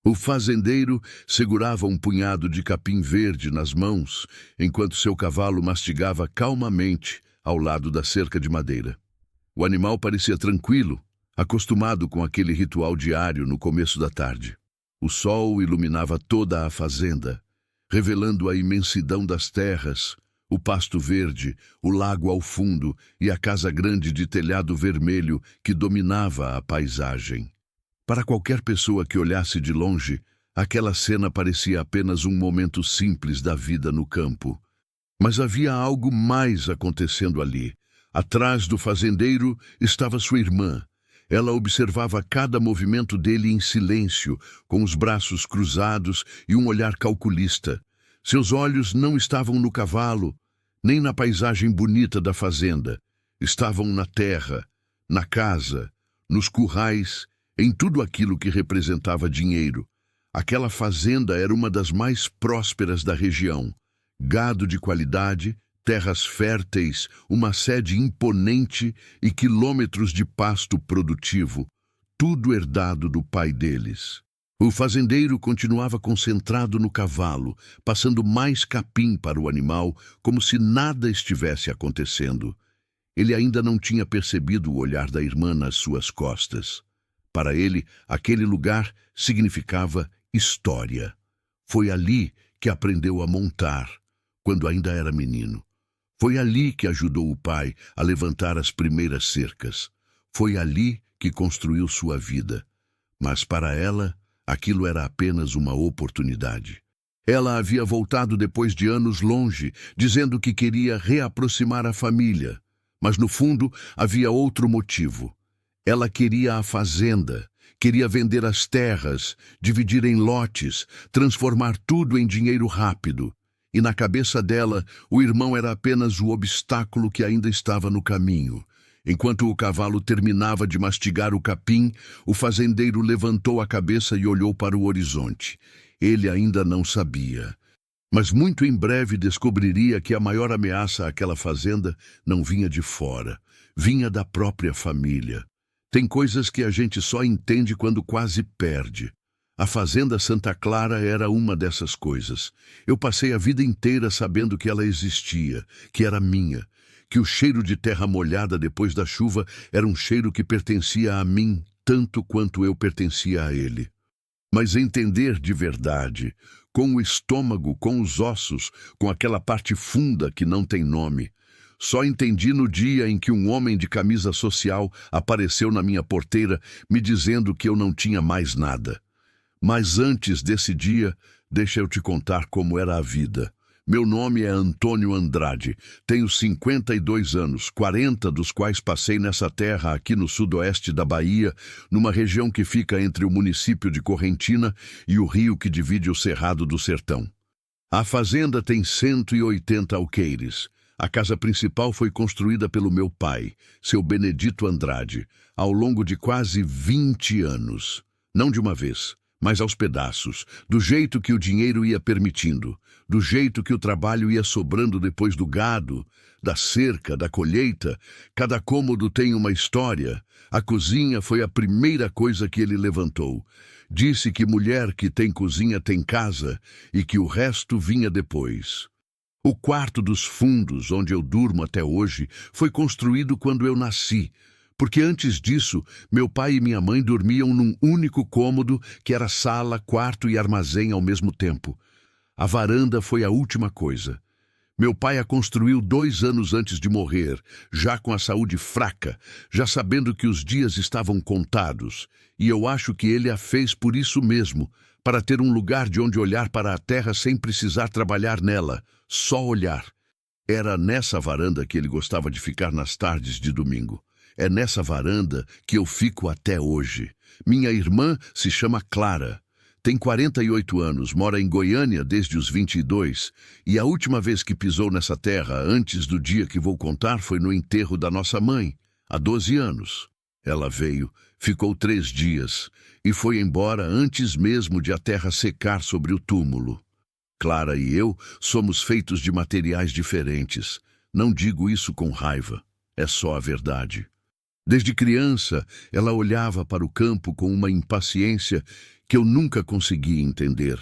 O fazendeiro segurava um punhado de capim verde nas mãos, enquanto seu cavalo mastigava calmamente ao lado da cerca de madeira. O animal parecia tranquilo, acostumado com aquele ritual diário no começo da tarde. O sol iluminava toda a fazenda, revelando a imensidão das terras, o pasto verde, o lago ao fundo e a casa grande de telhado vermelho que dominava a paisagem. Para qualquer pessoa que olhasse de longe, aquela cena parecia apenas um momento simples da vida no campo. Mas havia algo mais acontecendo ali. Atrás do fazendeiro estava sua irmã. Ela observava cada movimento dele em silêncio, com os braços cruzados e um olhar calculista. Seus olhos não estavam no cavalo, nem na paisagem bonita da fazenda. Estavam na terra, na casa, nos currais, em tudo aquilo que representava dinheiro. Aquela fazenda era uma das mais prósperas da região. Gado de qualidade, terras férteis, uma sede imponente e quilômetros de pasto produtivo, tudo herdado do pai deles. O fazendeiro continuava concentrado no cavalo, passando mais capim para o animal, como se nada estivesse acontecendo. Ele ainda não tinha percebido o olhar da irmã nas suas costas. Para ele, aquele lugar significava história. Foi ali que aprendeu a montar, quando ainda era menino. Foi ali que ajudou o pai a levantar as primeiras cercas. Foi ali que construiu sua vida. Mas para ela, aquilo era apenas uma oportunidade. Ela havia voltado depois de anos longe, dizendo que queria reaproximar a família. Mas no fundo, havia outro motivo. Ela queria a fazenda, queria vender as terras, dividir em lotes, transformar tudo em dinheiro rápido. E na cabeça dela, o irmão era apenas o obstáculo que ainda estava no caminho. Enquanto o cavalo terminava de mastigar o capim, o fazendeiro levantou a cabeça e olhou para o horizonte. Ele ainda não sabia. Mas muito em breve descobriria que a maior ameaça àquela fazenda não vinha de fora, vinha da própria família. Tem coisas que a gente só entende quando quase perde. A Fazenda Santa Clara era uma dessas coisas. Eu passei a vida inteira sabendo que ela existia, que era minha, que o cheiro de terra molhada depois da chuva era um cheiro que pertencia a mim, tanto quanto eu pertencia a ele. Mas entender de verdade, com o estômago, com os ossos, com aquela parte funda que não tem nome, só entendi no dia em que um homem de camisa social apareceu na minha porteira me dizendo que eu não tinha mais nada. Mas antes desse dia, deixa eu te contar como era a vida. Meu nome é Antônio Andrade, tenho 52 anos, 40 dos quais passei nessa terra aqui no sudoeste da Bahia, numa região que fica entre o município de Correntina e o rio que divide o Cerrado do Sertão. A fazenda tem 180 alqueires. A casa principal foi construída pelo meu pai, seu Benedito Andrade, ao longo de quase 20 anos. Não de uma vez, mas aos pedaços, do jeito que o dinheiro ia permitindo, do jeito que o trabalho ia sobrando depois do gado, da cerca, da colheita. Cada cômodo tem uma história. A cozinha foi a primeira coisa que ele levantou. Disse que mulher que tem cozinha tem casa e que o resto vinha depois. O quarto dos fundos, onde eu durmo até hoje, foi construído quando eu nasci, porque antes disso, meu pai e minha mãe dormiam num único cômodo que era sala, quarto e armazém ao mesmo tempo. A varanda foi a última coisa. Meu pai a construiu 2 anos antes de morrer, já com a saúde fraca, já sabendo que os dias estavam contados, e eu acho que ele a fez por isso mesmo, para ter um lugar de onde olhar para a terra sem precisar trabalhar nela, só olhar. Era nessa varanda que ele gostava de ficar nas tardes de domingo. É nessa varanda que eu fico até hoje. Minha irmã se chama Clara. Tem 48 anos, mora em Goiânia desde os 22, e a última vez que pisou nessa terra, antes do dia que vou contar, foi no enterro da nossa mãe, há 12 anos. Ela veio, ficou 3 dias, e foi embora antes mesmo de a terra secar sobre o túmulo. Clara e eu somos feitos de materiais diferentes. Não digo isso com raiva, é só a verdade. Desde criança, ela olhava para o campo com uma impaciência que eu nunca consegui entender.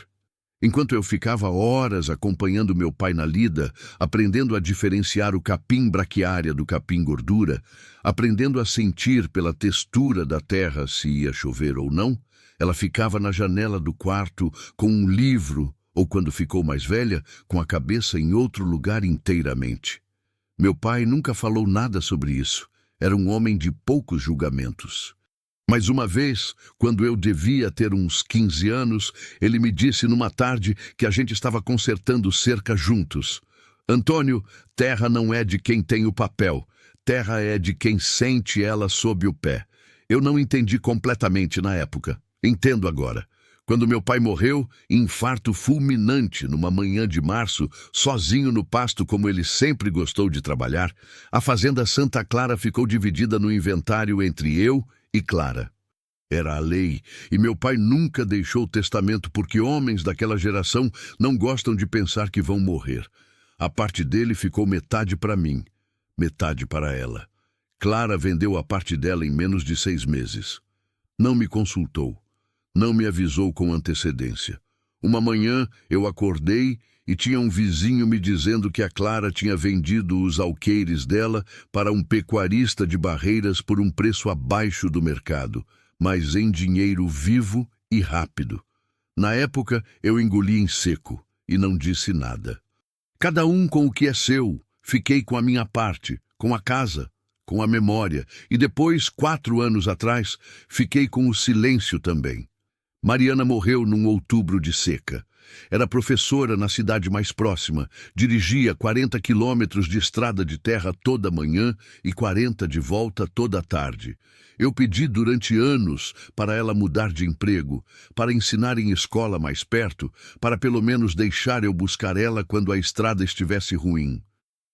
Enquanto eu ficava horas acompanhando meu pai na lida, aprendendo a diferenciar o capim braquiária do capim gordura, aprendendo a sentir pela textura da terra se ia chover ou não, ela ficava na janela do quarto com um livro, ou quando ficou mais velha, com a cabeça em outro lugar inteiramente. Meu pai nunca falou nada sobre isso. Era um homem de poucos julgamentos. Mas uma vez, quando eu devia ter uns 15 anos, ele me disse numa tarde que a gente estava consertando cerca juntos. Antônio, terra não é de quem tem o papel, terra é de quem sente ela sob o pé. Eu não entendi completamente na época. Entendo agora. Quando meu pai morreu, infarto fulminante numa manhã de março, sozinho no pasto como ele sempre gostou de trabalhar, a fazenda Santa Clara ficou dividida no inventário entre eu e Clara. Era a lei, e meu pai nunca deixou testamento porque homens daquela geração não gostam de pensar que vão morrer. A parte dele ficou metade para mim, metade para ela. Clara vendeu a parte dela em menos de 6 meses. Não me consultou. Não me avisou com antecedência. Uma manhã eu acordei e tinha um vizinho me dizendo que a Clara tinha vendido os alqueires dela para um pecuarista de Barreiras por um preço abaixo do mercado, mas em dinheiro vivo e rápido. Na época eu engoli em seco e não disse nada. Cada um com o que é seu, fiquei com a minha parte, com a casa, com a memória, e depois, 4 anos atrás, fiquei com o silêncio também. Mariana morreu num outubro de seca. Era professora na cidade mais próxima, dirigia 40 quilômetros de estrada de terra toda manhã e 40 de volta toda tarde. Eu pedi durante anos para ela mudar de emprego, para ensinar em escola mais perto, para pelo menos deixar eu buscar ela quando a estrada estivesse ruim.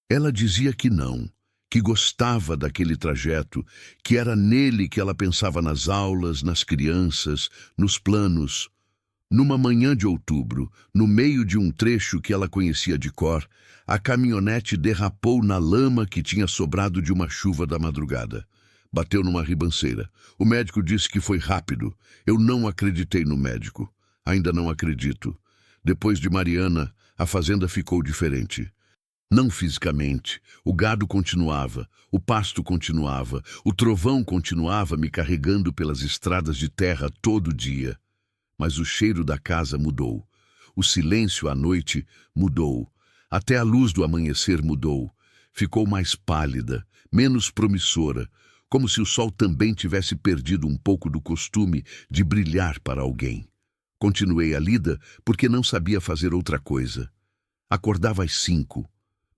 Ela dizia que não, que gostava daquele trajeto, que era nele que ela pensava nas aulas, nas crianças, nos planos. Numa manhã de outubro, no meio de um trecho que ela conhecia de cor, a caminhonete derrapou na lama que tinha sobrado de uma chuva da madrugada. Bateu numa ribanceira. O médico disse que foi rápido. Eu não acreditei no médico. Ainda não acredito. Depois de Mariana, a fazenda ficou diferente. Não fisicamente. O gado continuava, o pasto continuava, o trovão continuava me carregando pelas estradas de terra todo dia. Mas o cheiro da casa mudou. O silêncio à noite mudou. Até a luz do amanhecer mudou. Ficou mais pálida, menos promissora, como se o sol também tivesse perdido um pouco do costume de brilhar para alguém. Continuei a lida porque não sabia fazer outra coisa. Acordava às 5.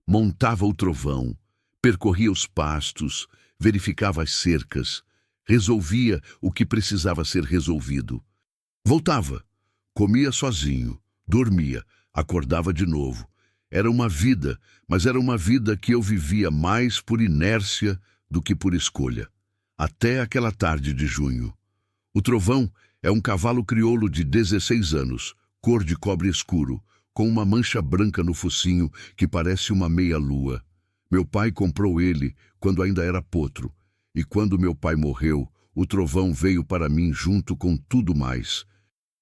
Montava o trovão, percorria os pastos, verificava as cercas, resolvia o que precisava ser resolvido. Voltava, comia sozinho, dormia, acordava de novo. Era uma vida, mas era uma vida que eu vivia mais por inércia do que por escolha. Até aquela tarde de junho. O trovão é um cavalo crioulo de 16 anos, cor de cobre escuro, com uma mancha branca no focinho que parece uma meia-lua. Meu pai comprou ele quando ainda era potro, e quando meu pai morreu, o trovão veio para mim junto com tudo mais.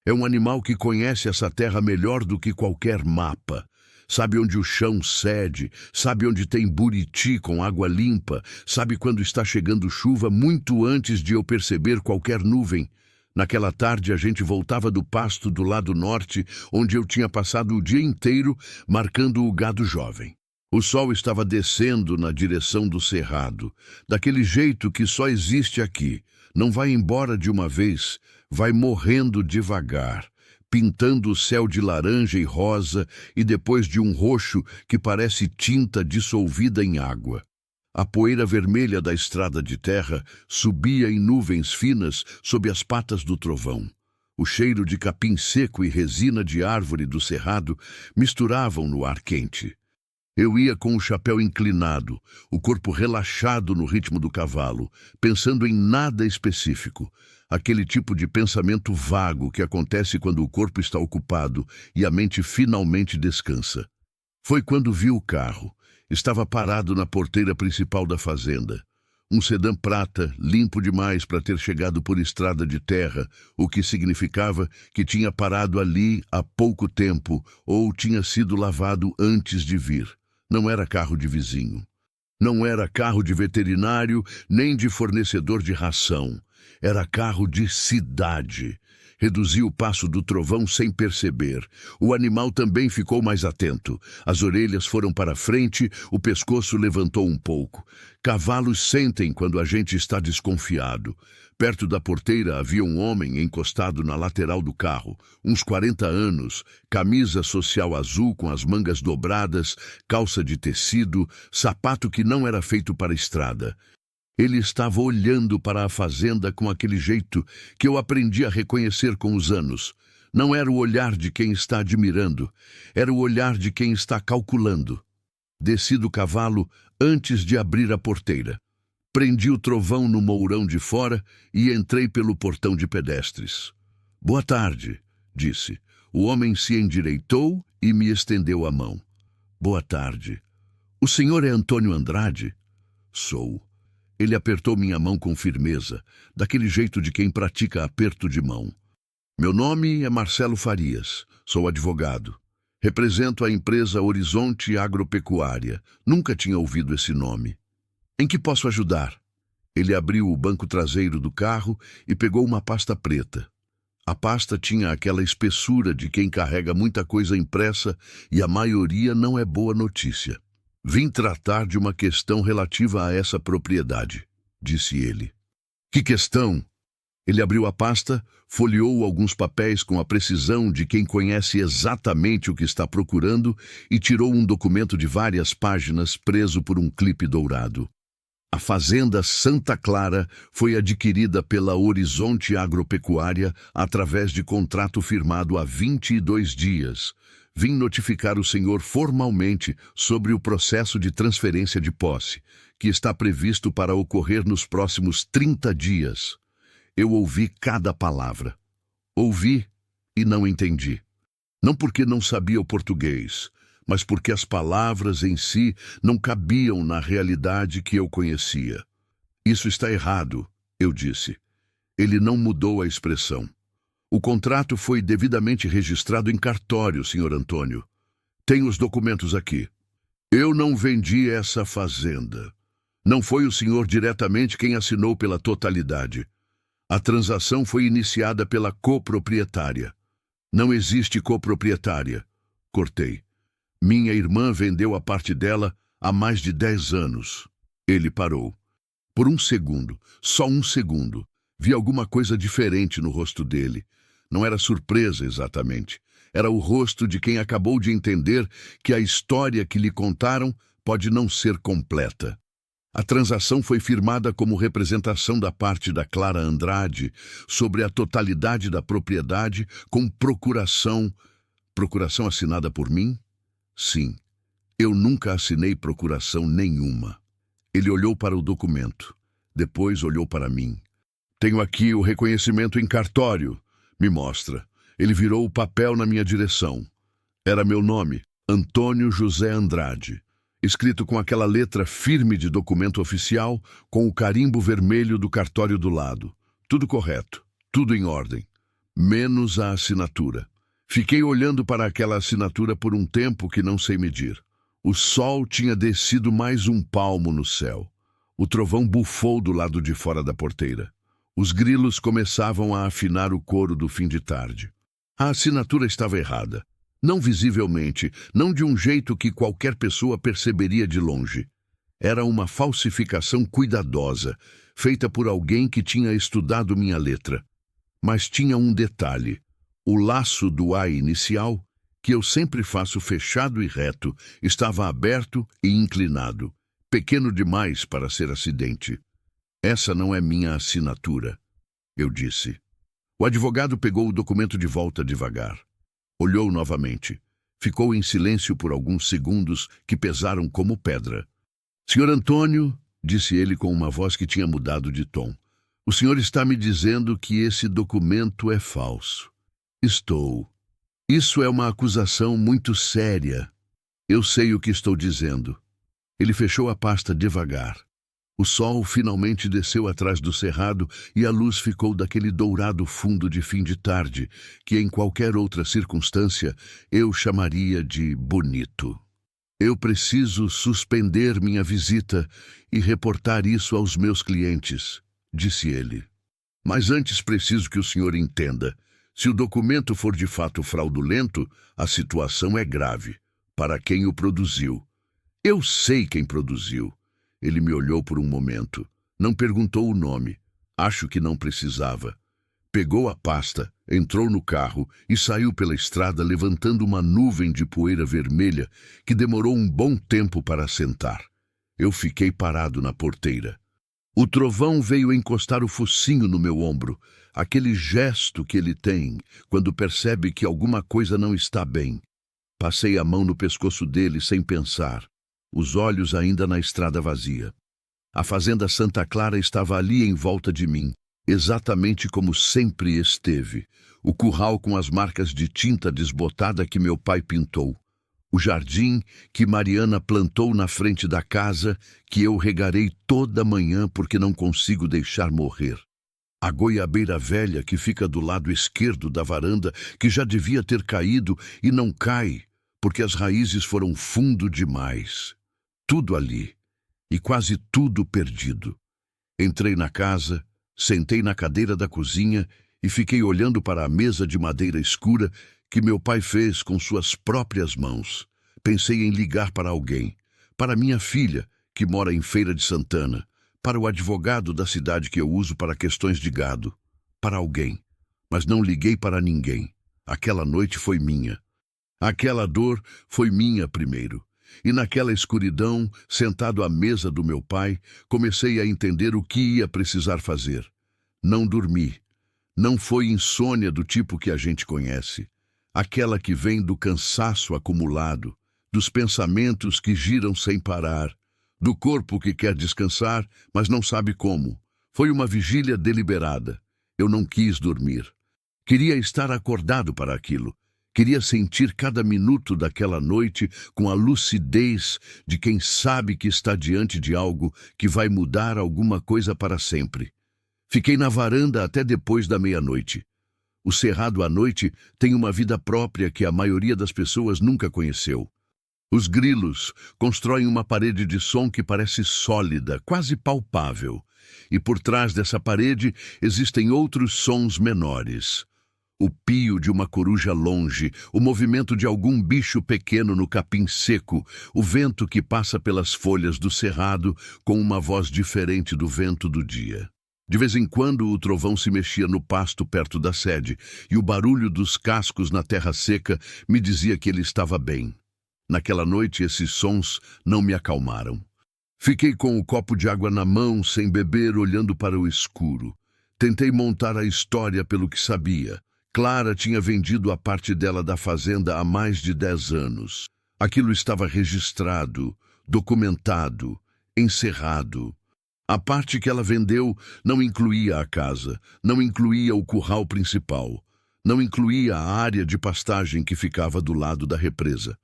É um animal que conhece essa terra melhor do que qualquer mapa. Sabe onde o chão cede, sabe onde tem buriti com água limpa, sabe quando está chegando chuva muito antes de eu perceber qualquer nuvem. Naquela tarde a gente voltava do pasto do lado norte, onde eu tinha passado o dia inteiro marcando o gado jovem. O sol estava descendo na direção do cerrado, daquele jeito que só existe aqui. Não vai embora de uma vez, vai morrendo devagar, pintando o céu de laranja e rosa e depois de um roxo que parece tinta dissolvida em água. A poeira vermelha da estrada de terra subia em nuvens finas sob as patas do trovão. O cheiro de capim seco e resina de árvore do cerrado misturavam no ar quente. Eu ia com o chapéu inclinado, o corpo relaxado no ritmo do cavalo, pensando em nada específico. Aquele tipo de pensamento vago que acontece quando o corpo está ocupado e a mente finalmente descansa. Foi quando vi o carro. Estava parado na porteira principal da fazenda. Um sedã prata, limpo demais para ter chegado por estrada de terra, o que significava que tinha parado ali há pouco tempo ou tinha sido lavado antes de vir. Não era carro de vizinho. Não era carro de veterinário, nem de fornecedor de ração. Era carro de cidade. Reduzi o passo do trovão sem perceber. O animal também ficou mais atento. As orelhas foram para frente, o pescoço levantou um pouco. Cavalos sentem quando a gente está desconfiado. Perto da porteira havia um homem encostado na lateral do carro, uns 40 anos, camisa social azul com as mangas dobradas, calça de tecido, sapato que não era feito para a estrada. Ele estava olhando para a fazenda com aquele jeito que eu aprendi a reconhecer com os anos. Não era o olhar de quem está admirando, era o olhar de quem está calculando. Desci do cavalo antes de abrir a porteira. Prendi o trovão no mourão de fora e entrei pelo portão de pedestres. "Boa tarde", disse. O homem se endireitou e me estendeu a mão. "Boa tarde. O senhor é Antônio Andrade?" "Sou." Ele apertou minha mão com firmeza, daquele jeito de quem pratica aperto de mão. "Meu nome é Marcelo Farias, sou advogado. Represento a empresa Horizonte Agropecuária. Nunca tinha ouvido esse nome. Em que posso ajudar?" Ele abriu o banco traseiro do carro e pegou uma pasta preta. A pasta tinha aquela espessura de quem carrega muita coisa impressa e a maioria não é boa notícia. "Vim tratar de uma questão relativa a essa propriedade", disse ele. "Que questão?" Ele abriu a pasta, folheou alguns papéis com a precisão de quem conhece exatamente o que está procurando e tirou um documento de várias páginas preso por um clipe dourado. A fazenda Santa Clara foi adquirida pela Horizonte Agropecuária através de contrato firmado há 22 dias. Vim notificar o senhor formalmente sobre o processo de transferência de posse, que está previsto para ocorrer nos próximos 30 dias. Eu ouvi cada palavra. Ouvi e não entendi. Não porque não sabia o português, mas porque as palavras em si não cabiam na realidade que eu conhecia. "Isso está errado", eu disse. Ele não mudou a expressão. "O contrato foi devidamente registrado em cartório, Sr. Antônio. Tenho os documentos aqui. Eu não vendi essa fazenda. Não foi o senhor diretamente quem assinou pela totalidade. A transação foi iniciada pela coproprietária. Não existe coproprietária", cortei. "Minha irmã vendeu a parte dela há mais de 10 anos. Ele parou. Por um segundo, só um segundo, vi alguma coisa diferente no rosto dele. Não era surpresa exatamente. Era o rosto de quem acabou de entender que a história que lhe contaram pode não ser completa. A transação foi firmada como representação da parte da Clara Andrade sobre a totalidade da propriedade com procuração. Procuração assinada por mim? Sim. Eu nunca assinei procuração nenhuma. Ele olhou para o documento. Depois olhou para mim. "Tenho aqui o reconhecimento em cartório." "Me mostra." Ele virou o papel na minha direção. Era meu nome, Antônio José Andrade, escrito com aquela letra firme de documento oficial, com o carimbo vermelho do cartório do lado. Tudo correto, tudo em ordem, menos a assinatura. Fiquei olhando para aquela assinatura por um tempo que não sei medir. O sol tinha descido mais um palmo no céu. O trovão bufou do lado de fora da porteira. Os grilos começavam a afinar o coro do fim de tarde. A assinatura estava errada. Não visivelmente, não de um jeito que qualquer pessoa perceberia de longe. Era uma falsificação cuidadosa, feita por alguém que tinha estudado minha letra. Mas tinha um detalhe. O laço do A inicial, que eu sempre faço fechado e reto, estava aberto e inclinado, pequeno demais para ser acidente. "Essa não é minha assinatura", eu disse. O advogado pegou o documento de volta devagar. Olhou novamente. Ficou em silêncio por alguns segundos que pesaram como pedra. "Senhor Antônio", disse ele com uma voz que tinha mudado de tom, "o senhor está me dizendo que esse documento é falso." "Estou. Isso é uma acusação muito séria. Eu sei o que estou dizendo." Ele fechou a pasta devagar. O sol finalmente desceu atrás do cerrado e a luz ficou daquele dourado fundo de fim de tarde, que em qualquer outra circunstância eu chamaria de bonito. Eu preciso suspender minha visita e reportar isso aos meus clientes, disse ele. Mas antes preciso que o senhor entenda. Se o documento for de fato fraudulento, a situação é grave. Para quem o produziu? Eu sei quem produziu. Ele me olhou por um momento. Não perguntou o nome. Acho que não precisava. Pegou a pasta, entrou no carro e saiu pela estrada levantando uma nuvem de poeira vermelha que demorou um bom tempo para assentar. Eu fiquei parado na porteira. O trovão veio encostar o focinho no meu ombro, aquele gesto que ele tem quando percebe que alguma coisa não está bem. Passei a mão no pescoço dele sem pensar, os olhos ainda na estrada vazia. A fazenda Santa Clara estava ali em volta de mim, exatamente como sempre esteve. O curral com as marcas de tinta desbotada que meu pai pintou. O jardim que Mariana plantou na frente da casa, que eu regarei toda manhã porque não consigo deixar morrer. A goiabeira velha que fica do lado esquerdo da varanda, que já devia ter caído e não cai, porque as raízes foram fundo demais. Tudo ali, e quase tudo perdido. Entrei na casa, sentei na cadeira da cozinha e fiquei olhando para a mesa de madeira escura que meu pai fez com suas próprias mãos. Pensei em ligar para alguém, para minha filha, que mora em Feira de Santana, para o advogado da cidade que eu uso para questões de gado, para alguém. Mas não liguei para ninguém. Aquela noite foi minha. Aquela dor foi minha primeiro. E naquela escuridão, sentado à mesa do meu pai, comecei a entender o que ia precisar fazer. Não dormi. Não foi insônia do tipo que a gente conhece. Aquela que vem do cansaço acumulado, dos pensamentos que giram sem parar, do corpo que quer descansar, mas não sabe como. Foi uma vigília deliberada. Eu não quis dormir. Queria estar acordado para aquilo. Queria sentir cada minuto daquela noite com a lucidez de quem sabe que está diante de algo que vai mudar alguma coisa para sempre. Fiquei na varanda até depois da meia-noite. O cerrado à noite tem uma vida própria que a maioria das pessoas nunca conheceu. Os grilos constroem uma parede de som que parece sólida, quase palpável. E por trás dessa parede existem outros sons menores. O pio de uma coruja longe, o movimento de algum bicho pequeno no capim seco, o vento que passa pelas folhas do cerrado com uma voz diferente do vento do dia. De vez em quando o trovão se mexia no pasto perto da sede, e o barulho dos cascos na terra seca me dizia que ele estava bem. Naquela noite esses sons não me acalmaram. Fiquei com o copo de água na mão, sem beber, olhando para o escuro. Tentei montar a história pelo que sabia. Clara tinha vendido a parte dela da fazenda há mais de 10 anos. Aquilo estava registrado, documentado, encerrado. A parte que ela vendeu não incluía a casa, não incluía o curral principal, não incluía a área de pastagem que ficava do lado da represa.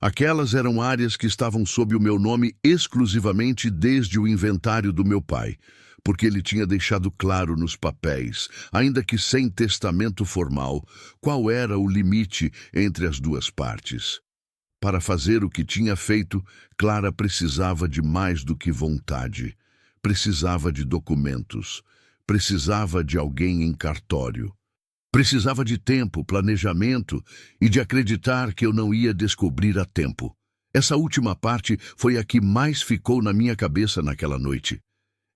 Aquelas eram áreas que estavam sob o meu nome exclusivamente desde o inventário do meu pai, porque ele tinha deixado claro nos papéis, ainda que sem testamento formal, qual era o limite entre as duas partes. Para fazer o que tinha feito, Clara precisava de mais do que vontade. Precisava de documentos. Precisava de alguém em cartório. Precisava de tempo, planejamento e de acreditar que eu não ia descobrir a tempo. Essa última parte foi a que mais ficou na minha cabeça naquela noite.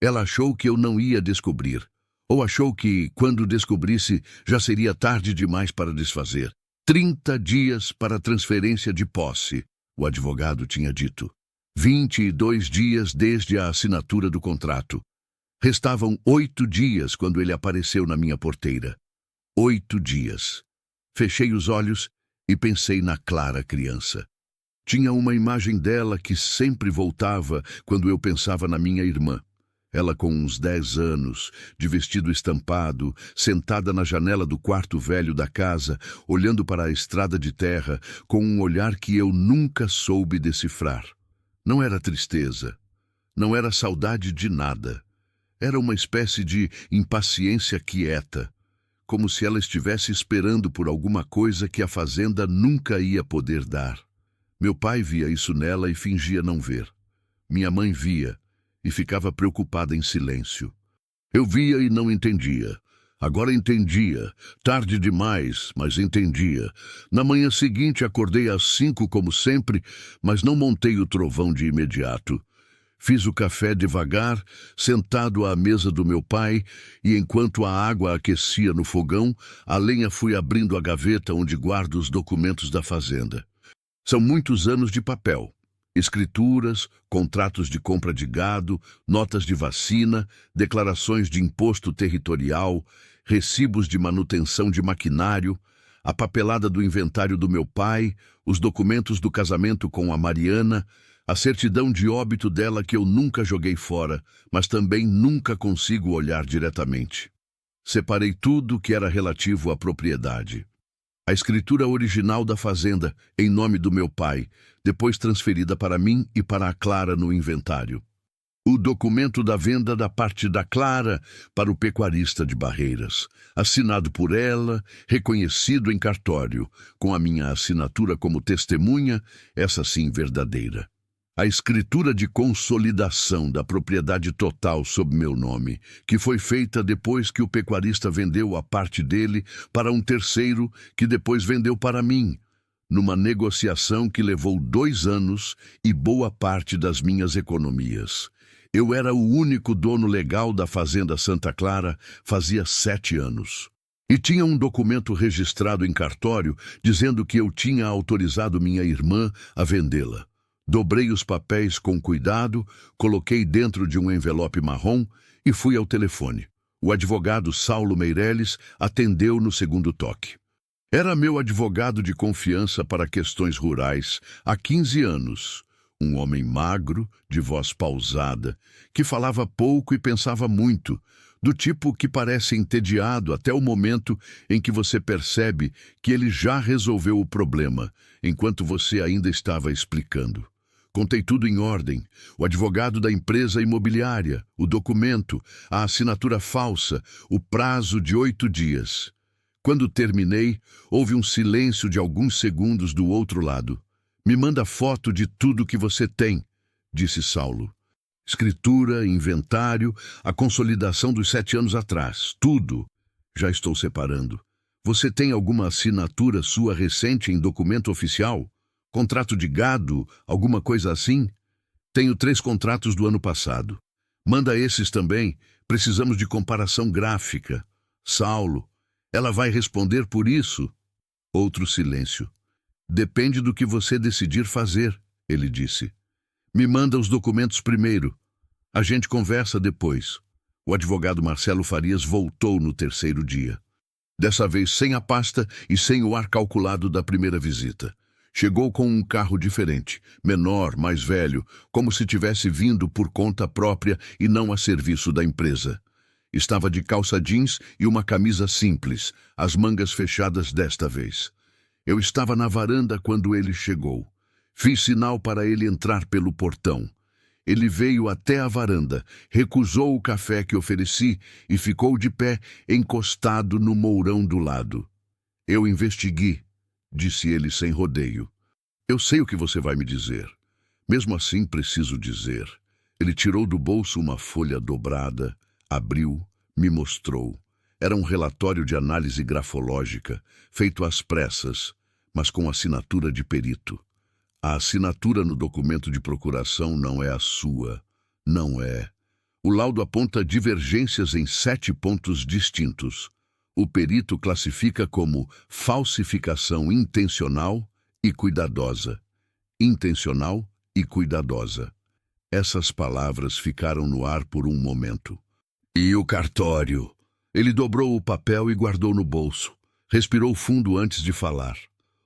Ela achou que eu não ia descobrir, ou achou que, quando descobrisse, já seria tarde demais para desfazer. 30 dias para transferência de posse, o advogado tinha dito. 22 dias desde a assinatura do contrato. Restavam 8 dias quando ele apareceu na minha porteira. 8 dias. Fechei os olhos e pensei na Clara criança. Tinha uma imagem dela que sempre voltava quando eu pensava na minha irmã. Ela com uns 10 anos, de vestido estampado, sentada na janela do quarto velho da casa, olhando para a estrada de terra, com um olhar que eu nunca soube decifrar. Não era tristeza. Não era saudade de nada. Era uma espécie de impaciência quieta, como se ela estivesse esperando por alguma coisa que a fazenda nunca ia poder dar. Meu pai via isso nela e fingia não ver. Minha mãe via e ficava preocupada em silêncio. Eu via e não entendia. Agora entendia. Tarde demais, mas entendia. Na manhã seguinte acordei às 5 como sempre, mas não montei o trovão de imediato. Fiz o café devagar, sentado à mesa do meu pai, e enquanto a água aquecia no fogão, a lenha fui abrindo a gaveta onde guardo os documentos da fazenda. São muitos anos de papel. Escrituras, contratos de compra de gado, notas de vacina, declarações de imposto territorial, recibos de manutenção de maquinário, a papelada do inventário do meu pai, os documentos do casamento com a Mariana, a certidão de óbito dela que eu nunca joguei fora, mas também nunca consigo olhar diretamente. Separei tudo que era relativo à propriedade. A escritura original da fazenda, em nome do meu pai, depois transferida para mim e para a Clara no inventário. O documento da venda da parte da Clara para o pecuarista de Barreiras, assinado por ela, reconhecido em cartório, com a minha assinatura como testemunha, essa sim verdadeira. A escritura de consolidação da propriedade total sob meu nome, que foi feita depois que o pecuarista vendeu a parte dele para um terceiro que depois vendeu para mim, numa negociação que levou 2 anos e boa parte das minhas economias. Eu era o único dono legal da Fazenda Santa Clara fazia 7 anos. E tinha um documento registrado em cartório dizendo que eu tinha autorizado minha irmã a vendê-la. Dobrei os papéis com cuidado, coloquei dentro de um envelope marrom e fui ao telefone. O advogado Saulo Meireles atendeu no segundo toque. Era meu advogado de confiança para questões rurais há 15 anos. Um homem magro, de voz pausada, que falava pouco e pensava muito, do tipo que parece entediado até o momento em que você percebe que ele já resolveu o problema, enquanto você ainda estava explicando. Contei tudo em ordem, o advogado da empresa imobiliária, o documento, a assinatura falsa, o prazo de 8 dias. Quando terminei, houve um silêncio de alguns segundos do outro lado. Me manda foto de tudo que você tem, disse Saulo. Escritura, inventário, a consolidação dos 7 anos atrás, tudo. Já estou separando. Você tem alguma assinatura sua recente em documento oficial? Contrato de gado, alguma coisa assim? Tenho 3 contratos do ano passado. Manda esses também, precisamos de comparação gráfica. Saulo, ela vai responder por isso? Outro silêncio. Depende do que você decidir fazer, ele disse. Me manda os documentos primeiro. A gente conversa depois. O advogado Marcelo Farias voltou no 3º dia. Dessa vez sem a pasta e sem o ar calculado da primeira visita. Chegou com um carro diferente, menor, mais velho, como se tivesse vindo por conta própria e não a serviço da empresa. Estava de calça jeans e uma camisa simples, as mangas fechadas desta vez. Eu estava na varanda quando ele chegou. Fiz sinal para ele entrar pelo portão. Ele veio até a varanda, recusou o café que ofereci e ficou de pé, encostado no mourão do lado. Eu investiguei, disse ele sem rodeio. Eu sei o que você vai me dizer. Mesmo assim, preciso dizer. Ele tirou do bolso uma folha dobrada, abriu, me mostrou. Era um relatório de análise grafológica, feito às pressas, mas com assinatura de perito. A assinatura no documento de procuração não é a sua. Não é. O laudo aponta divergências em 7 pontos distintos. O perito classifica como falsificação intencional e cuidadosa. Intencional e cuidadosa. Essas palavras ficaram no ar por um momento. E o cartório? Ele dobrou o papel e guardou no bolso. Respirou fundo antes de falar.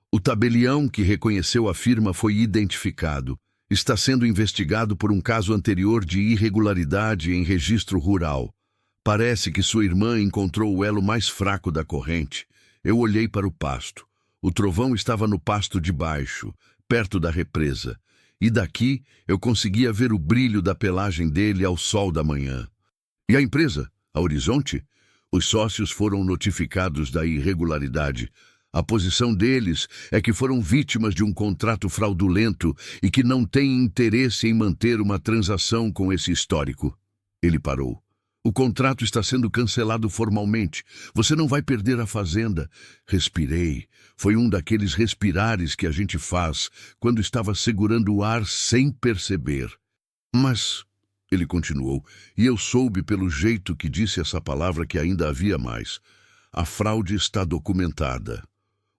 O tabelião que reconheceu a firma foi identificado. Está sendo investigado por um caso anterior de irregularidade em registro rural. Parece que sua irmã encontrou o elo mais fraco da corrente. Eu olhei para o pasto. O trovão estava no pasto de baixo, perto da represa. e daqui eu conseguia ver o brilho da pelagem dele ao sol da manhã. E a empresa, a Horizonte? Os sócios foram notificados da irregularidade. A posição deles é que foram vítimas de um contrato fraudulento e que não têm interesse em manter uma transação com esse histórico. Ele parou. O contrato está sendo cancelado formalmente. Você não vai perder a fazenda. Respirei. Foi um daqueles respirares que a gente faz quando estava segurando o ar sem perceber. Mas, ele continuou, e eu soube pelo jeito que disse essa palavra que ainda havia mais. A fraude está documentada.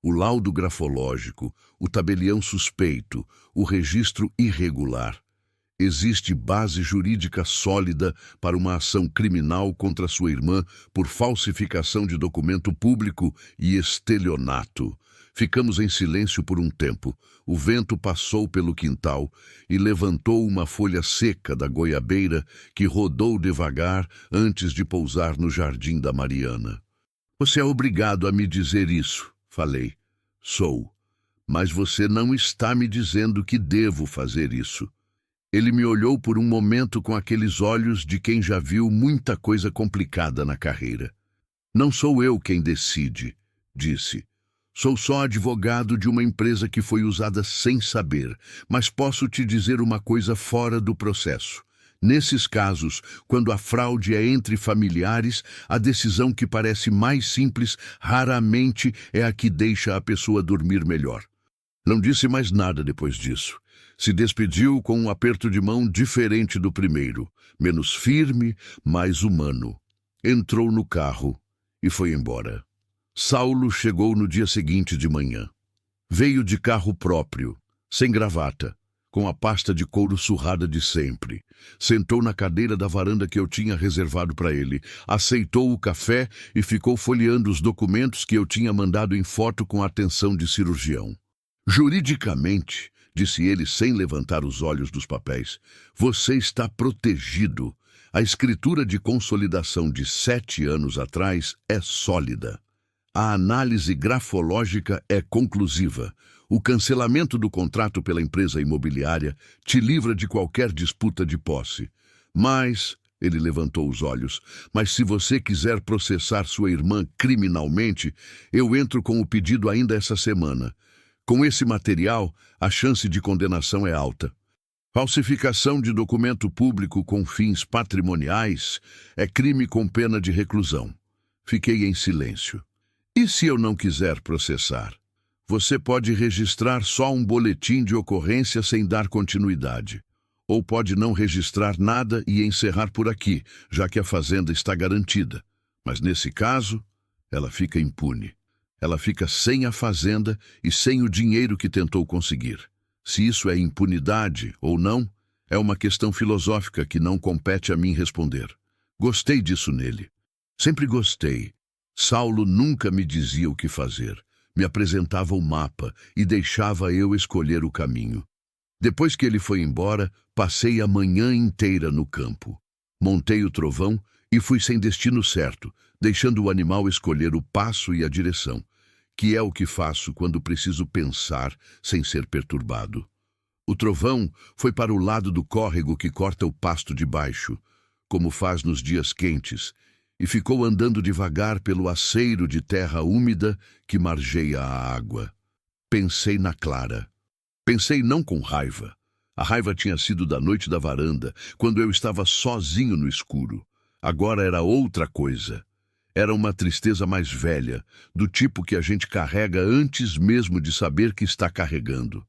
O laudo grafológico, o tabelião suspeito, o registro irregular. Existe base jurídica sólida para uma ação criminal contra sua irmã por falsificação de documento público e estelionato. Ficamos em silêncio por um tempo. O vento passou pelo quintal e levantou uma folha seca da goiabeira que rodou devagar antes de pousar no jardim da Mariana. Você é obrigado a me dizer isso, falei. Sou. Mas você não está me dizendo que devo fazer isso. Ele me olhou por um momento com aqueles olhos de quem já viu muita coisa complicada na carreira. Não sou eu quem decide, disse. Sou só advogado de uma empresa que foi usada sem saber, mas posso te dizer uma coisa fora do processo. Nesses casos, quando a fraude é entre familiares, a decisão que parece mais simples raramente é a que deixa a pessoa dormir melhor. Não disse mais nada depois disso. Se despediu com um aperto de mão diferente do primeiro, menos firme, mais humano. Entrou no carro e foi embora. Saulo chegou no dia seguinte de manhã. Veio de carro próprio, sem gravata, com a pasta de couro surrada de sempre. Sentou na cadeira da varanda que eu tinha reservado para ele, aceitou o café e ficou folheando os documentos que eu tinha mandado em foto com atenção de cirurgião. Juridicamente, disse ele sem levantar os olhos dos papéis, você está protegido. A escritura de consolidação de 7 anos atrás é sólida. A análise grafológica é conclusiva. O cancelamento do contrato pela empresa imobiliária te livra de qualquer disputa de posse. Mas, ele levantou os olhos, mas se você quiser processar sua irmã criminalmente, eu entro com o pedido ainda essa semana. Com esse material, a chance de condenação é alta. Falsificação de documento público com fins patrimoniais é crime com pena de reclusão. Fiquei em silêncio. E se eu não quiser processar? Você pode registrar só um boletim de ocorrência sem dar continuidade. Ou pode não registrar nada e encerrar por aqui, já que a fazenda está garantida. Mas nesse caso, ela fica impune. Ela fica sem a fazenda e sem o dinheiro que tentou conseguir. Se isso é impunidade ou não, é uma questão filosófica que não compete a mim responder. Gostei disso nele. Sempre gostei. Saulo nunca me dizia o que fazer. Me apresentava o mapa e deixava eu escolher o caminho. Depois que ele foi embora, passei a manhã inteira no campo. Montei o trovão e fui sem destino certo, deixando o animal escolher o passo e a direção, que é o que faço quando preciso pensar sem ser perturbado. O trovão foi para o lado do córrego que corta o pasto de baixo, como faz nos dias quentes, e ficou andando devagar pelo aceiro de terra úmida que margeia a água. Pensei na Clara. Pensei não com raiva. A raiva tinha sido da noite da varanda, quando eu estava sozinho no escuro. Agora era outra coisa. Era uma tristeza mais velha, do tipo que a gente carrega antes mesmo de saber que está carregando.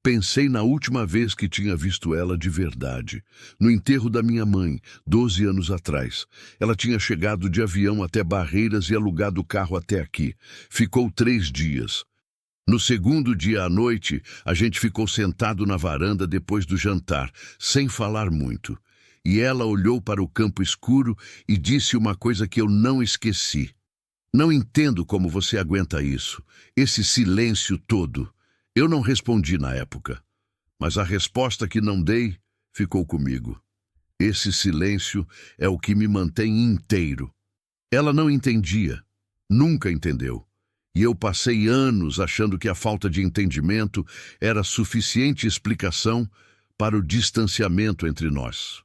Pensei na última vez que tinha visto ela de verdade, no enterro da minha mãe, 12 anos atrás. Ela tinha chegado de avião até Barreiras e alugado o carro até aqui. Ficou 3 dias. No segundo dia à noite, a gente ficou sentado na varanda depois do jantar, sem falar muito. E ela olhou para o campo escuro e disse uma coisa que eu não esqueci. Não entendo como você aguenta isso, esse silêncio todo. Eu não respondi na época, mas a resposta que não dei ficou comigo. Esse silêncio é o que me mantém inteiro. Ela não entendia, nunca entendeu. E eu passei anos achando que a falta de entendimento era suficiente explicação para o distanciamento entre nós.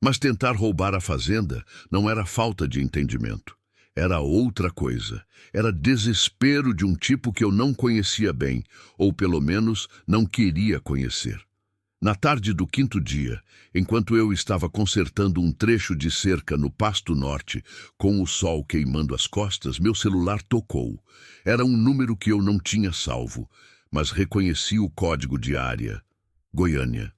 Mas tentar roubar a fazenda não era falta de entendimento. Era outra coisa. Era desespero de um tipo que eu não conhecia bem, ou pelo menos não queria conhecer. Na tarde do 5º dia, enquanto eu estava consertando um trecho de cerca no Pasto Norte, com o sol queimando as costas, meu celular tocou. Era um número que eu não tinha salvo, mas reconheci o código de área. Goiânia.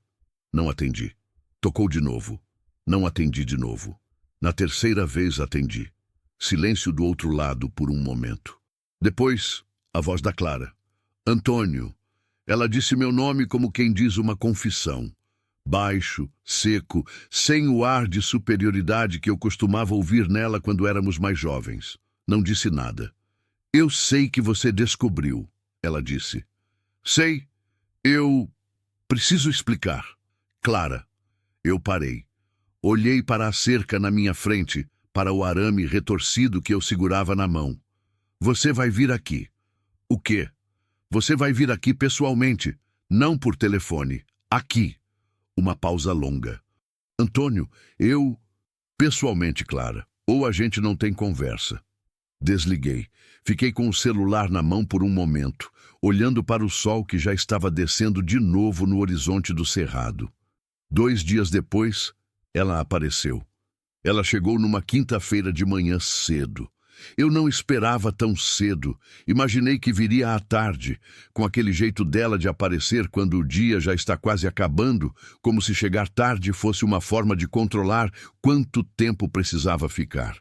Não atendi. Tocou de novo. Não atendi de novo. Na terceira vez atendi. Silêncio do outro lado por um momento. Depois, a voz da Clara. Antônio. Ela disse meu nome como quem diz uma confissão. Baixo, seco, sem o ar de superioridade que eu costumava ouvir nela quando éramos mais jovens. Não disse nada. Eu sei que você descobriu, ela disse. Sei. Eu preciso explicar. Clara. Eu parei. Olhei para a cerca na minha frente, para o arame retorcido que eu segurava na mão. Você vai vir aqui. O quê? Você vai vir aqui pessoalmente, não por telefone. Aqui. Uma pausa longa. Antônio, eu... Pessoalmente, Clara. Ou a gente não tem conversa. Desliguei. Fiquei com o celular na mão por um momento, olhando para o sol que já estava descendo de novo no horizonte do cerrado. 2 dias depois, ela apareceu. Ela chegou numa quinta-feira de manhã cedo. Eu não esperava tão cedo. Imaginei que viria à tarde, com aquele jeito dela de aparecer quando o dia já está quase acabando, como se chegar tarde fosse uma forma de controlar quanto tempo precisava ficar.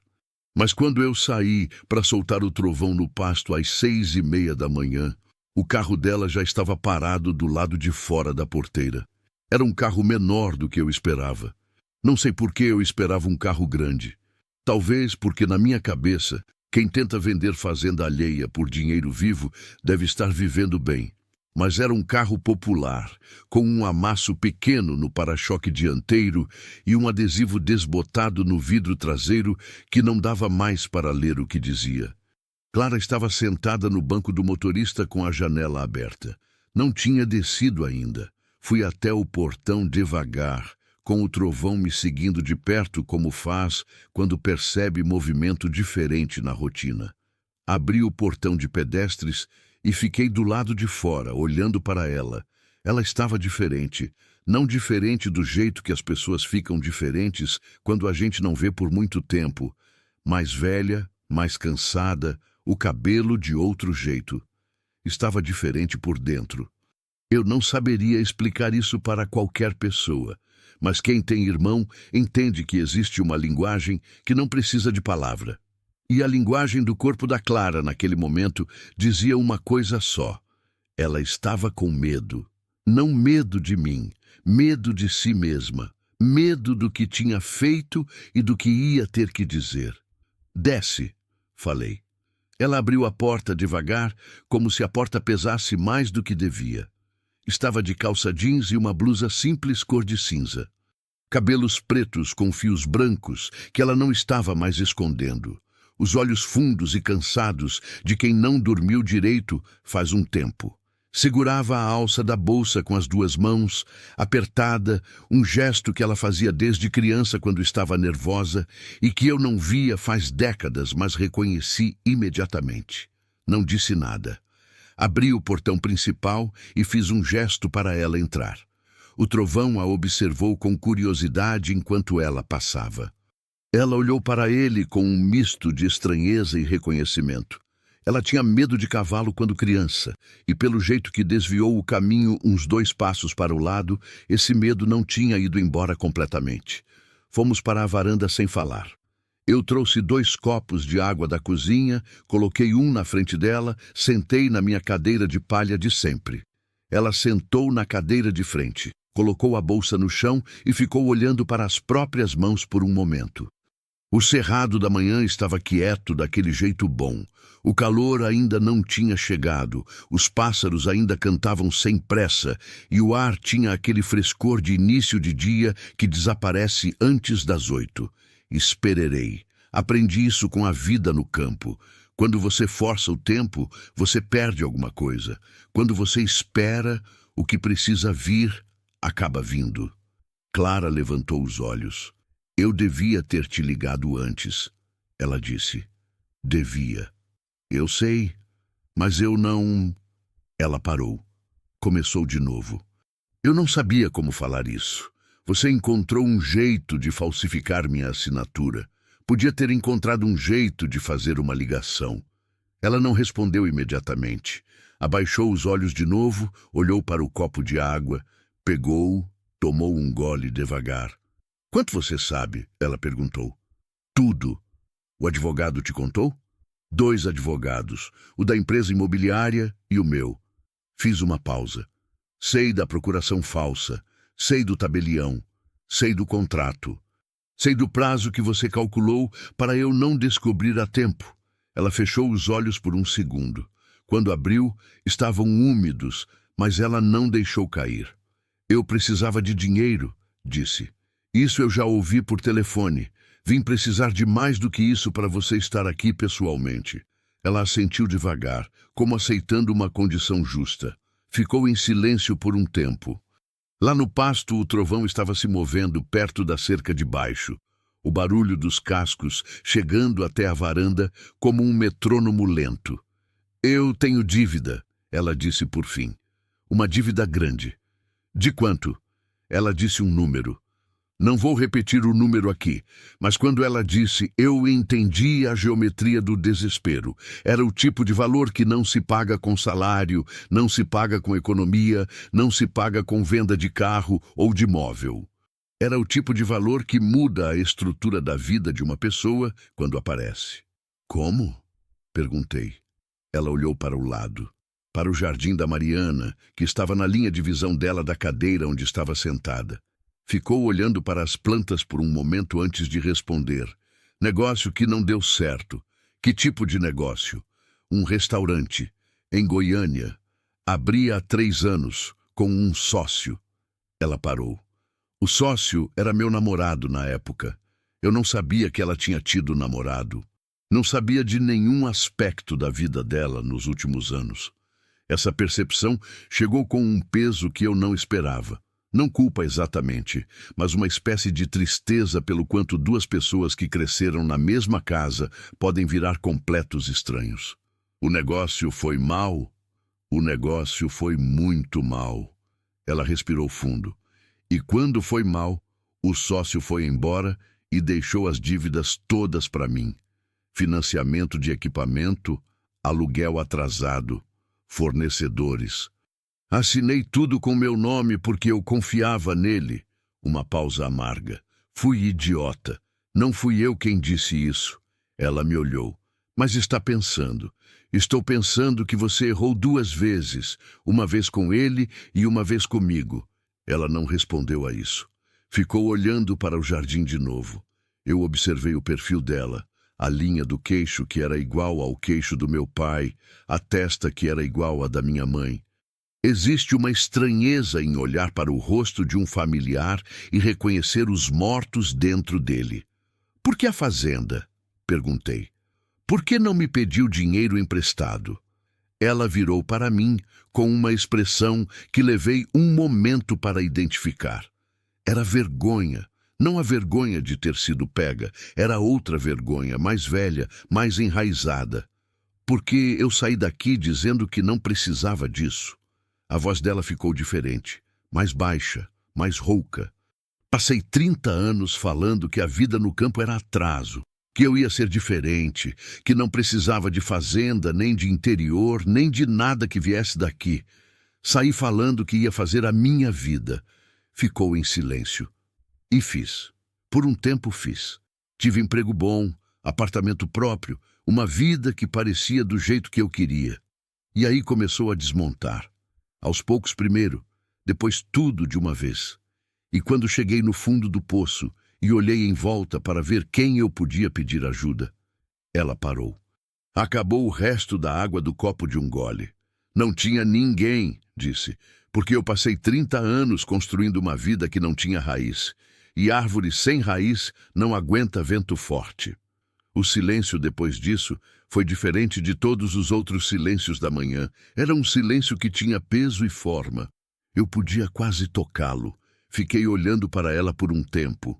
Mas quando eu saí para soltar o trovão no pasto às 6:30 da manhã, o carro dela já estava parado do lado de fora da porteira. Era um carro menor do que eu esperava. Não sei por que eu esperava um carro grande. Talvez porque na minha cabeça, quem tenta vender fazenda alheia por dinheiro vivo deve estar vivendo bem. Mas era um carro popular, com um amasso pequeno no para-choque dianteiro e um adesivo desbotado no vidro traseiro que não dava mais para ler o que dizia. Clara estava sentada no banco do motorista com a janela aberta. Não tinha descido ainda. Fui até o portão devagar, com o trovão me seguindo de perto como faz quando percebe movimento diferente na rotina. Abri o portão de pedestres e fiquei do lado de fora, olhando para ela. Ela estava diferente, não diferente do jeito que as pessoas ficam diferentes quando a gente não vê por muito tempo. Mais velha, mais cansada, o cabelo de outro jeito. Estava diferente por dentro. Eu não saberia explicar isso para qualquer pessoa, mas quem tem irmão entende que existe uma linguagem que não precisa de palavra. E a linguagem do corpo da Clara, naquele momento, dizia uma coisa só. Ela estava com medo. Não medo de mim, medo de si mesma, medo do que tinha feito e do que ia ter que dizer. Desce, falei. Ela abriu a porta devagar, como se a porta pesasse mais do que devia. Estava de calça jeans e uma blusa simples cor de cinza. Cabelos pretos com fios brancos que ela não estava mais escondendo. Os olhos fundos e cansados de quem não dormiu direito faz um tempo. Segurava a alça da bolsa com as 2 mãos, apertada, um gesto que ela fazia desde criança quando estava nervosa e que eu não via faz décadas, mas reconheci imediatamente. Não disse nada. Abri o portão principal e fiz um gesto para ela entrar. O trovão a observou com curiosidade enquanto ela passava. Ela olhou para ele com um misto de estranheza e reconhecimento. Ela tinha medo de cavalo quando criança, e pelo jeito que desviou o caminho uns 2 passos para o lado, esse medo não tinha ido embora completamente. Fomos para a varanda sem falar. Eu trouxe 2 copos de água da cozinha, coloquei um na frente dela, sentei na minha cadeira de palha de sempre. Ela sentou na cadeira de frente, colocou a bolsa no chão e ficou olhando para as próprias mãos por um momento. O cerrado da manhã estava quieto daquele jeito bom. O calor ainda não tinha chegado, os pássaros ainda cantavam sem pressa e o ar tinha aquele frescor de início de dia que desaparece antes das 8. Espererei. Aprendi isso com a vida no campo. Quando você força o tempo, você perde alguma coisa. Quando você espera, o que precisa vir, acaba vindo. Clara levantou os olhos. Eu devia ter te ligado antes, ela disse. Devia. Eu sei, mas eu não... Ela parou. Começou de novo. Eu não sabia como falar isso. Você encontrou um jeito de falsificar minha assinatura. Podia ter encontrado um jeito de fazer uma ligação. Ela não respondeu imediatamente. Abaixou os olhos de novo, olhou para o copo de água, pegou, tomou um gole devagar. Quanto você sabe? Ela perguntou. Tudo. O advogado te contou? 2 advogados, o da empresa imobiliária e o meu. Fiz uma pausa. Sei da procuração falsa, sei do tabelião, sei do contrato, sei do prazo que você calculou para eu não descobrir a tempo. Ela fechou os olhos por um segundo. Quando abriu, estavam úmidos, mas ela não deixou cair. Eu precisava de dinheiro, disse. Isso eu já ouvi por telefone. Vim precisar de mais do que isso para você estar aqui pessoalmente. Ela assentiu devagar, como aceitando uma condição justa. Ficou em silêncio por um tempo. Lá no pasto, o trovão estava se movendo perto da cerca de baixo. O barulho dos cascos chegando até a varanda como um metrônomo lento. Eu tenho dívida, ela disse por fim. Uma dívida grande. De quanto? Ela disse um número. Não vou repetir o número aqui, mas quando ela disse, eu entendi a geometria do desespero. Era o tipo de valor que não se paga com salário, não se paga com economia, não se paga com venda de carro ou de móvel. Era o tipo de valor que muda a estrutura da vida de uma pessoa quando aparece. Como? Perguntei. Ela olhou para o lado, para o jardim da Mariana, que estava na linha de visão dela da cadeira onde estava sentada. Ficou olhando para as plantas por um momento antes de responder. Negócio que não deu certo. Que tipo de negócio? Um restaurante, em Goiânia. Abria há 3 anos, com um sócio. Ela parou. O sócio era meu namorado na época. Eu não sabia que ela tinha tido namorado. Não sabia de nenhum aspecto da vida dela nos últimos anos. Essa percepção chegou com um peso que eu não esperava. Não culpa exatamente, mas uma espécie de tristeza pelo quanto 2 pessoas que cresceram na mesma casa podem virar completos estranhos. O negócio foi mau? O negócio foi muito mau. Ela respirou fundo. E quando foi mau, o sócio foi embora e deixou as dívidas todas para mim. Financiamento de equipamento, aluguel atrasado, fornecedores. Assinei tudo com meu nome porque eu confiava nele. Uma pausa amarga. Fui idiota. Não fui eu quem disse isso. Ela me olhou. Mas está pensando. Estou pensando que você errou 2 vezes. Uma vez com ele e uma vez comigo. Ela não respondeu a isso. Ficou olhando para o jardim de novo. Eu observei o perfil dela. A linha do queixo que era igual ao queixo do meu pai. A testa que era igual à da minha mãe. Existe uma estranheza em olhar para o rosto de um familiar e reconhecer os mortos dentro dele. Por que a fazenda? Perguntei. Por que não me pediu dinheiro emprestado? Ela virou para mim com uma expressão que levei um momento para identificar. Era vergonha. Não a vergonha de ter sido pega, era outra vergonha, mais velha, mais enraizada. Porque eu saí daqui dizendo que não precisava disso. A voz dela ficou diferente, mais baixa, mais rouca. Passei 30 anos falando que a vida no campo era atraso, que eu ia ser diferente, que não precisava de fazenda, nem de interior, nem de nada que viesse daqui. Saí falando que ia fazer a minha vida. Ficou em silêncio. E fiz. Por um tempo fiz. Tive emprego bom, apartamento próprio, uma vida que parecia do jeito que eu queria. E aí começou a desmontar. Aos poucos primeiro, depois tudo de uma vez. E quando cheguei no fundo do poço e olhei em volta para ver quem eu podia pedir ajuda, ela parou. Acabou o resto da água do copo de um gole. Não tinha ninguém, disse, porque eu passei 30 anos construindo uma vida que não tinha raiz. E árvore sem raiz não aguenta vento forte. O silêncio depois disso Foi diferente de todos os outros silêncios da manhã. Era um silêncio que tinha peso e forma. Eu podia quase tocá-lo. Fiquei olhando para ela por um tempo.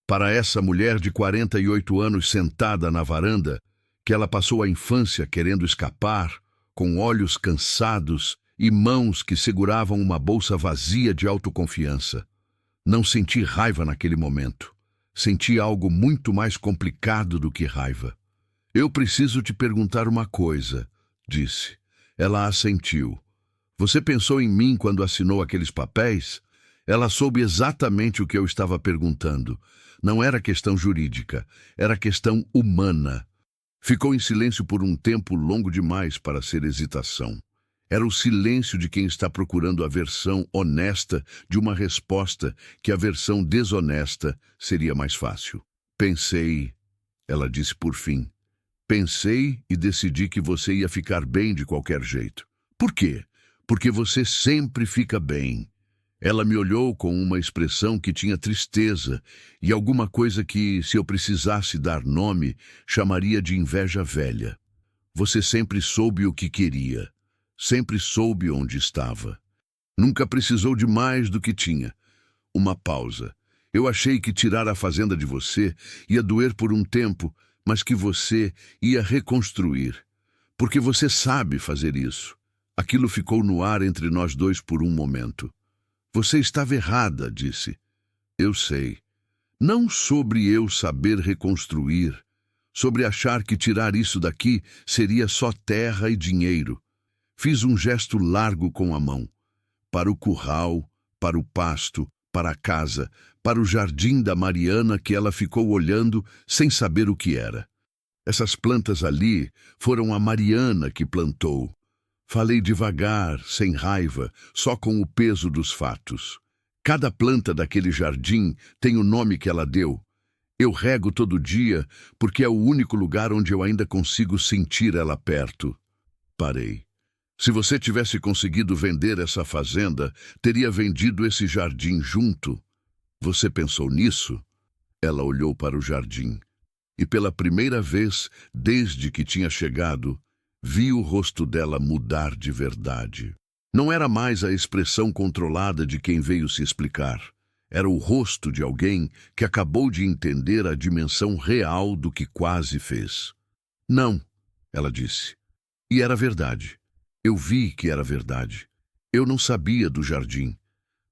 Para essa mulher de 48 anos sentada na varanda, que ela passou a infância querendo escapar, com olhos cansados e mãos que seguravam uma bolsa vazia de autoconfiança. Não senti raiva naquele momento. Senti algo muito mais complicado do que raiva. Eu preciso te perguntar uma coisa, disse. Ela assentiu. Você pensou em mim quando assinou aqueles papéis? Ela soube exatamente o que eu estava perguntando. Não era questão jurídica, era questão humana. Ficou em silêncio por um tempo longo demais para ser hesitação. Era o silêncio de quem está procurando a versão honesta de uma resposta que a versão desonesta seria mais fácil. Pensei, ela disse por fim. Pensei e decidi que você ia ficar bem de qualquer jeito. Por quê? Porque você sempre fica bem. Ela me olhou com uma expressão que tinha tristeza e alguma coisa que, se eu precisasse dar nome, chamaria de inveja velha. Você sempre soube o que queria. Sempre soube onde estava. Nunca precisou de mais do que tinha. Uma pausa. Eu achei que tirar a fazenda de você ia doer por um tempo, mas que você ia reconstruir. Porque você sabe fazer isso. Aquilo ficou no ar entre nós dois por um momento. Você estava errada, disse. Eu sei. Não sobre eu saber reconstruir, sobre achar que tirar isso daqui seria só terra e dinheiro. Fiz um gesto largo com a mão. Para o curral, para o pasto, para a casa, para o jardim da Mariana que ela ficou olhando sem saber o que era. Essas plantas ali foram a Mariana que plantou. Falei devagar, sem raiva, só com o peso dos fatos. Cada planta daquele jardim tem o nome que ela deu. Eu rego todo dia porque é o único lugar onde eu ainda consigo sentir ela perto. Parei. Se você tivesse conseguido vender essa fazenda, teria vendido esse jardim junto. Você pensou nisso? Ela olhou para o jardim. E pela primeira vez, desde que tinha chegado, vi o rosto dela mudar de verdade. Não era mais a expressão controlada de quem veio se explicar. Era o rosto de alguém que acabou de entender a dimensão real do que quase fez. Não, ela disse. E era verdade. Eu vi que era verdade. Eu não sabia do jardim.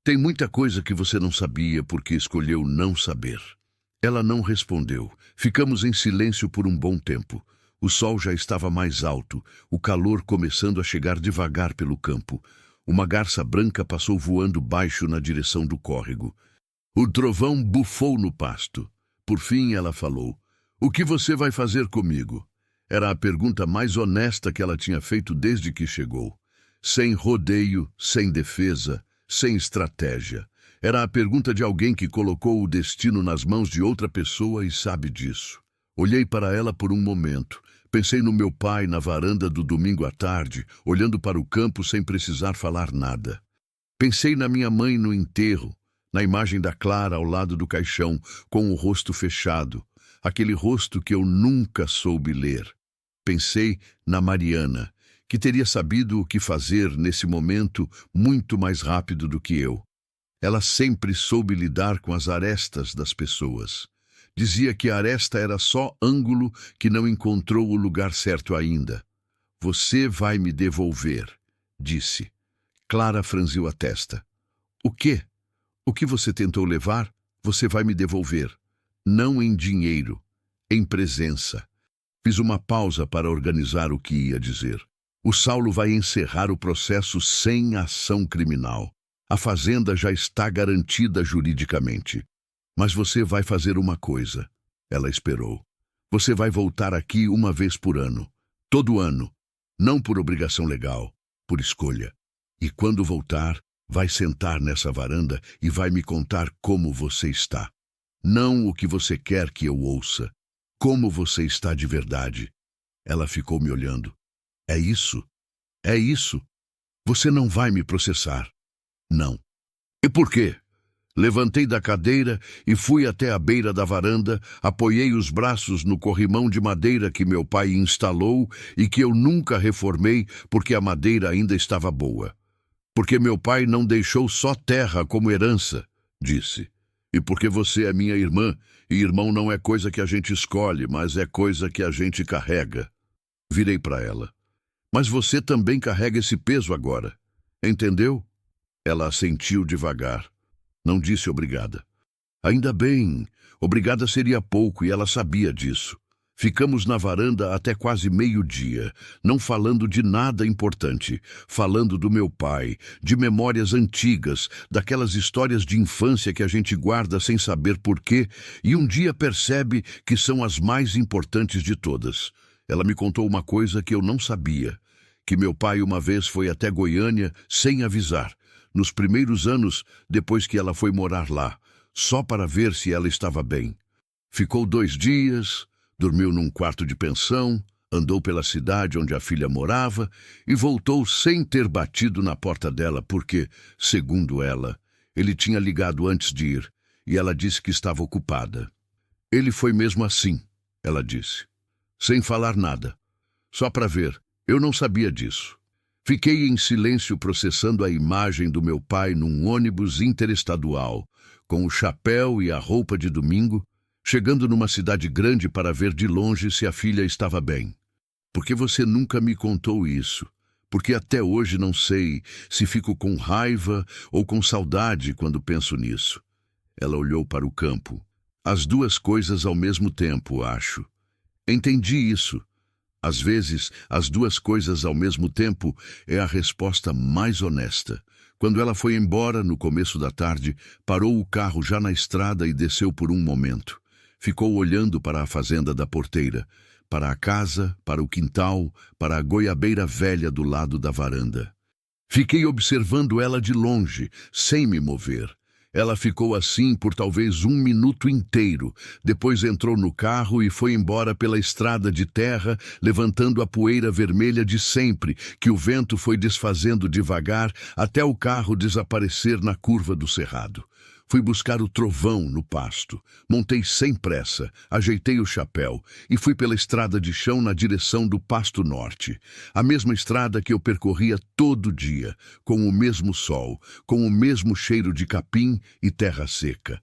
Tem muita coisa que você não sabia porque escolheu não saber. Ela não respondeu. Ficamos em silêncio por um bom tempo. O sol já estava mais alto, o calor começando a chegar devagar pelo campo. Uma garça branca passou voando baixo na direção do córrego. O trovão bufou no pasto. Por fim ela falou, "O que você vai fazer comigo?" Era a pergunta mais honesta que ela tinha feito desde que chegou. Sem rodeio, sem defesa, sem estratégia. Era a pergunta de alguém que colocou o destino nas mãos de outra pessoa e sabe disso. Olhei para ela por um momento. Pensei no meu pai na varanda do domingo à tarde, olhando para o campo sem precisar falar nada. Pensei na minha mãe no enterro, na imagem da Clara ao lado do caixão, com o rosto fechado, aquele rosto que eu nunca soube ler. Pensei na Mariana, que teria sabido o que fazer nesse momento muito mais rápido do que eu. Ela sempre soube lidar com as arestas das pessoas. Dizia que a aresta era só ângulo que não encontrou o lugar certo ainda. Você vai me devolver, disse. Clara franziu a testa. O quê? O que você tentou levar, você vai me devolver. Não em dinheiro, em presença. Fiz uma pausa para organizar o que ia dizer. O Saulo vai encerrar o processo sem ação criminal. A fazenda já está garantida juridicamente. Mas você vai fazer uma coisa. Ela esperou. Você vai voltar aqui uma vez por ano. Todo ano. Não por obrigação legal, por escolha. E quando voltar, vai sentar nessa varanda e vai me contar como você está. Não o que você quer que eu ouça. Como você está de verdade. Ela ficou me olhando. É isso? É isso? Você não vai me processar. Não. E por quê? Levantei da cadeira e fui até a beira da varanda, apoiei os braços no corrimão de madeira que meu pai instalou e que eu nunca reformei porque a madeira ainda estava boa. Porque meu pai não deixou só terra como herança, disse. E porque você é minha irmã, e irmão não é coisa que a gente escolhe, mas é coisa que a gente carrega. Virei para ela. Mas você também carrega esse peso agora. Entendeu? Ela assentiu devagar. Não disse obrigada. Ainda bem, obrigada seria pouco e ela sabia disso. Ficamos na varanda até quase meio-dia, não falando de nada importante, falando do meu pai, de memórias antigas, daquelas histórias de infância que a gente guarda sem saber porquê e um dia percebe que são as mais importantes de todas. Ela me contou uma coisa que eu não sabia, que meu pai uma vez foi até Goiânia sem avisar, nos primeiros anos depois que ela foi morar lá, só para ver se ela estava bem. Ficou 2 dias, dormiu num quarto de pensão, andou pela cidade onde a filha morava e voltou sem ter batido na porta dela porque, segundo ela, ele tinha ligado antes de ir e ela disse que estava ocupada. Ele foi mesmo assim, ela disse, sem falar nada, só para ver. Eu não sabia disso. Fiquei em silêncio processando a imagem do meu pai num ônibus interestadual, com o chapéu e a roupa de domingo, chegando numa cidade grande para ver de longe se a filha estava bem. Por que você nunca me contou isso? Porque até hoje não sei se fico com raiva ou com saudade quando penso nisso. Ela olhou para o campo. As duas coisas ao mesmo tempo, acho. Entendi isso. Às vezes, as duas coisas ao mesmo tempo é a resposta mais honesta. Quando ela foi embora, no começo da tarde, parou o carro já na estrada e desceu por um momento. Ficou olhando para a fazenda da porteira, para a casa, para o quintal, para a goiabeira velha do lado da varanda. Fiquei observando ela de longe, sem me mover. Ela ficou assim por talvez 1 minuto inteiro. Depois entrou no carro e foi embora pela estrada de terra, levantando a poeira vermelha de sempre, que o vento foi desfazendo devagar até o carro desaparecer na curva do cerrado. Fui buscar o trovão no pasto. Montei sem pressa, ajeitei o chapéu e fui pela estrada de chão na direção do Pasto Norte. A mesma estrada que eu percorria todo dia, com o mesmo sol, com o mesmo cheiro de capim e terra seca.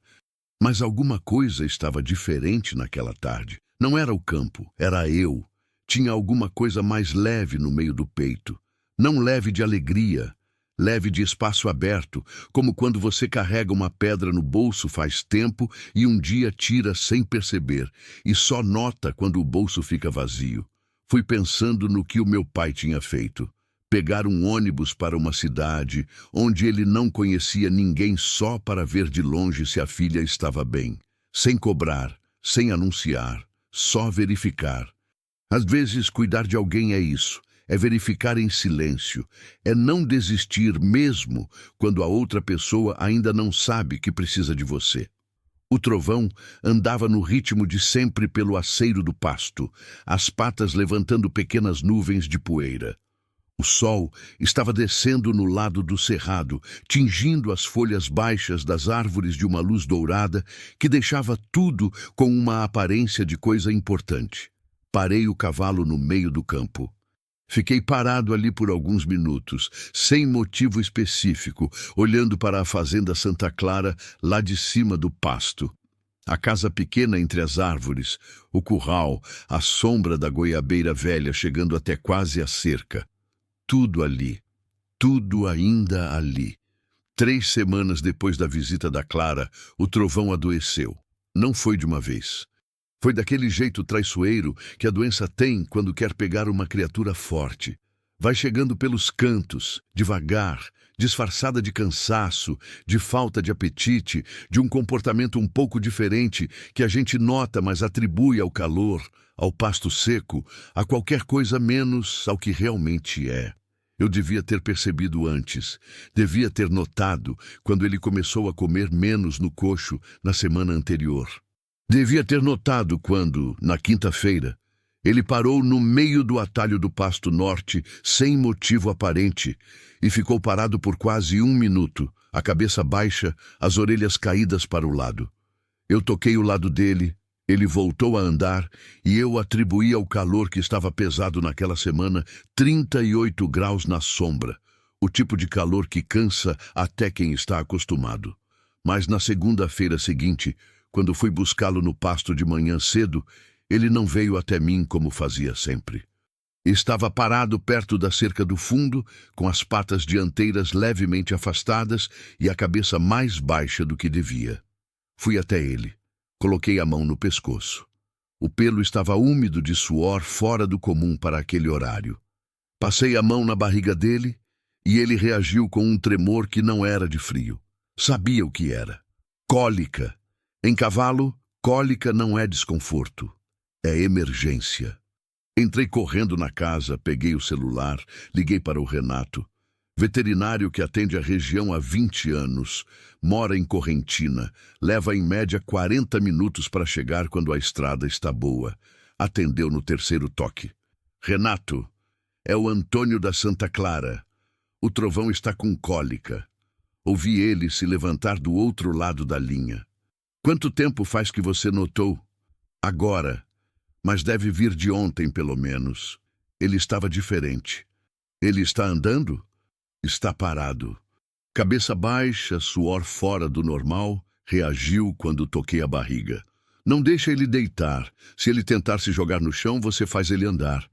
Mas alguma coisa estava diferente naquela tarde. Não era o campo, era eu. Tinha alguma coisa mais leve no meio do peito. Não leve de alegria, leve de espaço aberto, como quando você carrega uma pedra no bolso faz tempo e um dia tira sem perceber, e só nota quando o bolso fica vazio. Fui pensando no que o meu pai tinha feito. Pegar um ônibus para uma cidade onde ele não conhecia ninguém só para ver de longe se a filha estava bem. Sem cobrar, sem anunciar, só verificar. Às vezes, cuidar de alguém é isso. É verificar em silêncio, é não desistir mesmo quando a outra pessoa ainda não sabe que precisa de você. O trovão andava no ritmo de sempre pelo aceiro do pasto, as patas levantando pequenas nuvens de poeira. O sol estava descendo no lado do cerrado, tingindo as folhas baixas das árvores de uma luz dourada que deixava tudo com uma aparência de coisa importante. Parei o cavalo no meio do campo. Fiquei parado ali por alguns minutos, sem motivo específico, olhando para a fazenda Santa Clara, lá de cima do pasto. A casa pequena entre as árvores, o curral, a sombra da goiabeira velha chegando até quase a cerca. Tudo ali, tudo ainda ali. 3 semanas depois da visita da Clara, o trovão adoeceu. Não foi de uma vez. Foi daquele jeito traiçoeiro que a doença tem quando quer pegar uma criatura forte. Vai chegando pelos cantos, devagar, disfarçada de cansaço, de falta de apetite, de um comportamento um pouco diferente que a gente nota, mas atribui ao calor, ao pasto seco, a qualquer coisa menos ao que realmente é. Eu devia ter percebido antes, devia ter notado quando ele começou a comer menos no coxo na semana anterior. Devia ter notado quando, na quinta-feira, ele parou no meio do atalho do Pasto Norte, sem motivo aparente, e ficou parado por quase 1 minuto, a cabeça baixa, as orelhas caídas para o lado. Eu toquei o lado dele, ele voltou a andar e eu atribuí ao calor que estava pesado naquela semana 38 graus na sombra, o tipo de calor que cansa até quem está acostumado. Mas na segunda-feira seguinte, quando fui buscá-lo no pasto de manhã cedo, ele não veio até mim como fazia sempre. Estava parado perto da cerca do fundo, com as patas dianteiras levemente afastadas e a cabeça mais baixa do que devia. Fui até ele. Coloquei a mão no pescoço. O pelo estava úmido de suor fora do comum para aquele horário. Passei a mão na barriga dele e ele reagiu com um tremor que não era de frio. Sabia o que era. Cólica. Em cavalo, cólica não é desconforto. É emergência. Entrei correndo na casa, peguei o celular, liguei para o Renato. Veterinário que atende a região há 20 anos, mora em Correntina, leva em média 40 minutos para chegar quando a estrada está boa. Atendeu no terceiro toque. Renato, é o Antônio da Santa Clara. O Trovão está com cólica. Ouvi ele se levantar do outro lado da linha. Quanto tempo faz que você notou? Agora. Mas deve vir de ontem, pelo menos. Ele estava diferente. Ele está andando? Está parado. Cabeça baixa, suor fora do normal, reagiu quando toquei a barriga. Não deixa ele deitar. Se ele tentar se jogar no chão, você faz ele andar.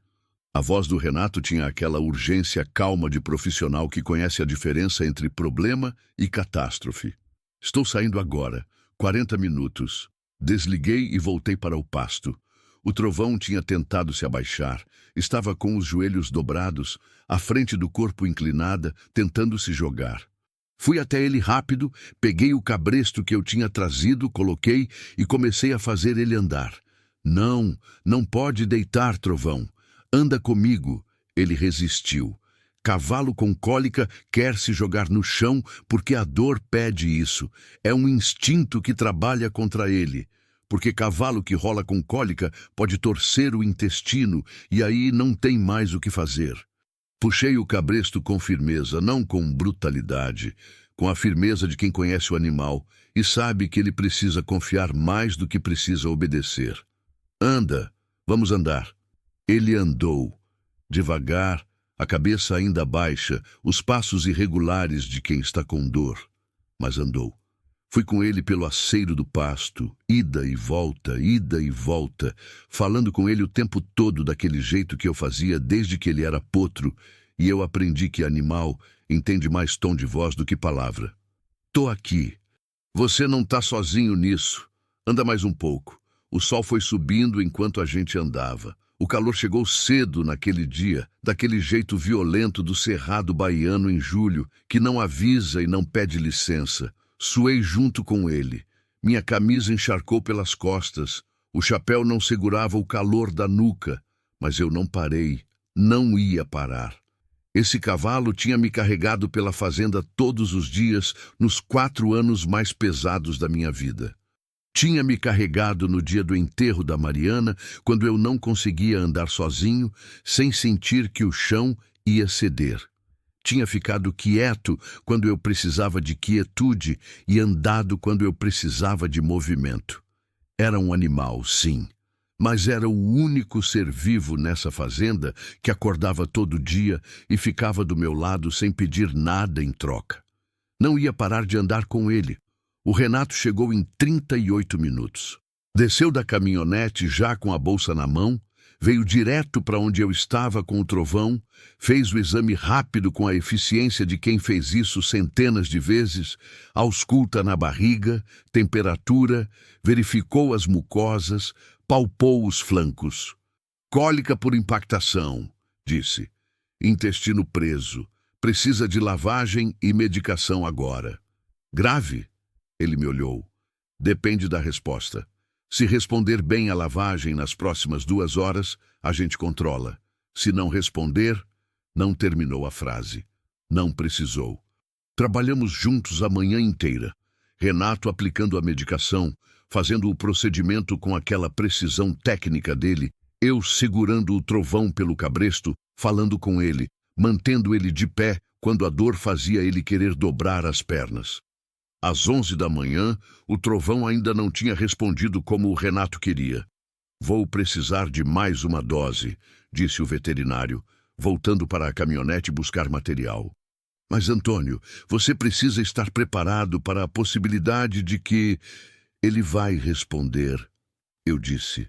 A voz do Renato tinha aquela urgência calma de profissional que conhece a diferença entre problema e catástrofe. Estou saindo agora. 40 minutos. Desliguei e voltei para o pasto. O Trovão tinha tentado se abaixar. Estava com os joelhos dobrados, a frente do corpo inclinada, tentando se jogar. Fui até ele rápido, peguei o cabresto que eu tinha trazido, coloquei e comecei a fazer ele andar. Não, não pode deitar, Trovão. Anda comigo. Ele resistiu. Cavalo com cólica quer se jogar no chão porque a dor pede isso. É um instinto que trabalha contra ele. Porque cavalo que rola com cólica pode torcer o intestino e aí não tem mais o que fazer. Puxei o cabresto com firmeza, não com brutalidade, com a firmeza de quem conhece o animal e sabe que ele precisa confiar mais do que precisa obedecer. Anda, vamos andar. Ele andou, devagar, a cabeça ainda baixa, os passos irregulares de quem está com dor, mas andou. Fui com ele pelo aceiro do pasto, ida e volta, falando com ele o tempo todo daquele jeito que eu fazia desde que ele era potro, e eu aprendi que animal entende mais tom de voz do que palavra. Tô aqui. Você não tá sozinho nisso. Anda mais um pouco. O sol foi subindo enquanto a gente andava. O calor chegou cedo naquele dia, daquele jeito violento do cerrado baiano em julho, que não avisa e não pede licença. Suei junto com ele. Minha camisa encharcou pelas costas. O chapéu não segurava o calor da nuca. Mas eu não parei. Não ia parar. Esse cavalo tinha me carregado pela fazenda todos os dias nos 4 anos mais pesados da minha vida. Tinha me carregado no dia do enterro da Mariana, quando eu não conseguia andar sozinho, sem sentir que o chão ia ceder. Tinha ficado quieto quando eu precisava de quietude e andado quando eu precisava de movimento. Era um animal, sim, mas era o único ser vivo nessa fazenda que acordava todo dia e ficava do meu lado sem pedir nada em troca. Não ia parar de andar com ele. O Renato chegou em 38 minutos. Desceu da caminhonete já com a bolsa na mão, veio direto para onde eu estava com o Trovão, fez o exame rápido com a eficiência de quem fez isso centenas de vezes, ausculta na barriga, temperatura, verificou as mucosas, palpou os flancos. Cólica por impactação, disse. Intestino preso. Precisa de lavagem e medicação agora. Grave? Ele me olhou. Depende da resposta. Se responder bem à lavagem nas próximas 2 horas, a gente controla. Se não responder, não terminou a frase. Não precisou. Trabalhamos juntos a manhã inteira. Renato aplicando a medicação, fazendo o procedimento com aquela precisão técnica dele, eu segurando o Trovão pelo cabresto, falando com ele, mantendo ele de pé quando a dor fazia ele querer dobrar as pernas. Às 11 da manhã, o trovão ainda não tinha respondido como o Renato queria. Vou precisar de mais uma dose, disse o veterinário, voltando para a caminhonete buscar material. Mas, Antônio, você precisa estar preparado para a possibilidade de que... Ele vai responder, eu disse.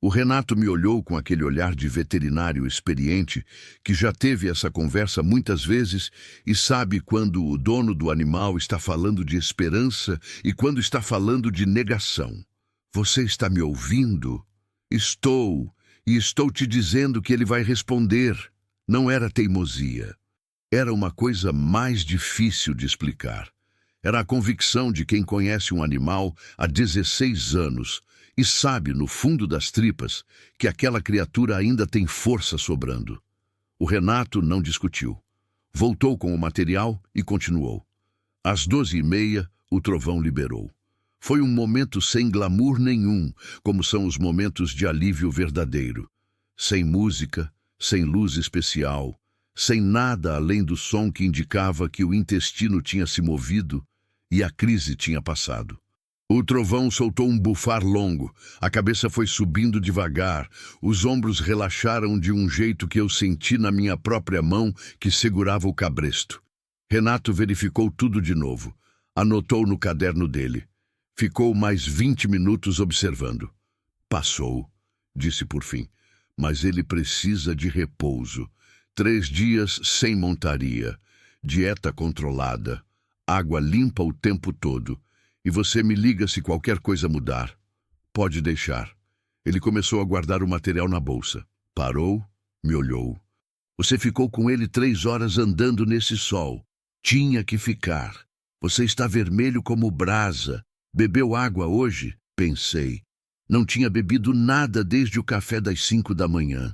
O Renato me olhou com aquele olhar de veterinário experiente que já teve essa conversa muitas vezes e sabe quando o dono do animal está falando de esperança e quando está falando de negação. Você está me ouvindo? Estou, e estou te dizendo que ele vai responder. Não era teimosia. Era uma coisa mais difícil de explicar. Era a convicção de quem conhece um animal há 16 anos e sabe, no fundo das tripas, que aquela criatura ainda tem força sobrando. O Renato não discutiu. Voltou com o material e continuou. Às 12h30, o trovão liberou. Foi um momento sem glamour nenhum, como são os momentos de alívio verdadeiro. Sem música, sem luz especial, sem nada além do som que indicava que o intestino tinha se movido e a crise tinha passado. O trovão soltou um bufar longo, a cabeça foi subindo devagar, os ombros relaxaram de um jeito que eu senti na minha própria mão que segurava o cabresto. Renato verificou tudo de novo, anotou no caderno dele. Ficou mais 20 minutos observando. Passou, disse por fim, mas ele precisa de repouso. 3 dias sem montaria, dieta controlada, água limpa o tempo todo. E você me liga se qualquer coisa mudar. Pode deixar. Ele começou a guardar o material na bolsa. Parou, me olhou. Você ficou com ele 3 horas andando nesse sol. Tinha que ficar. Você está vermelho como brasa. Bebeu água hoje? Pensei. Não tinha bebido nada desde o café das 5 da manhã.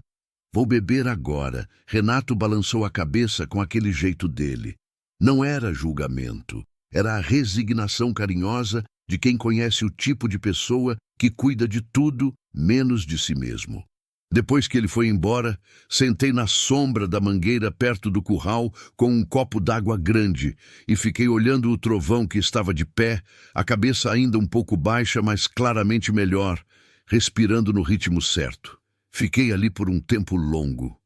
Vou beber agora. Renato balançou a cabeça com aquele jeito dele. Não era julgamento. Era a resignação carinhosa de quem conhece o tipo de pessoa que cuida de tudo menos de si mesmo. Depois que ele foi embora, sentei na sombra da mangueira perto do curral com um copo d'água grande e fiquei olhando o trovão que estava de pé, a cabeça ainda um pouco baixa, mas claramente melhor, respirando no ritmo certo. Fiquei ali por um tempo longo.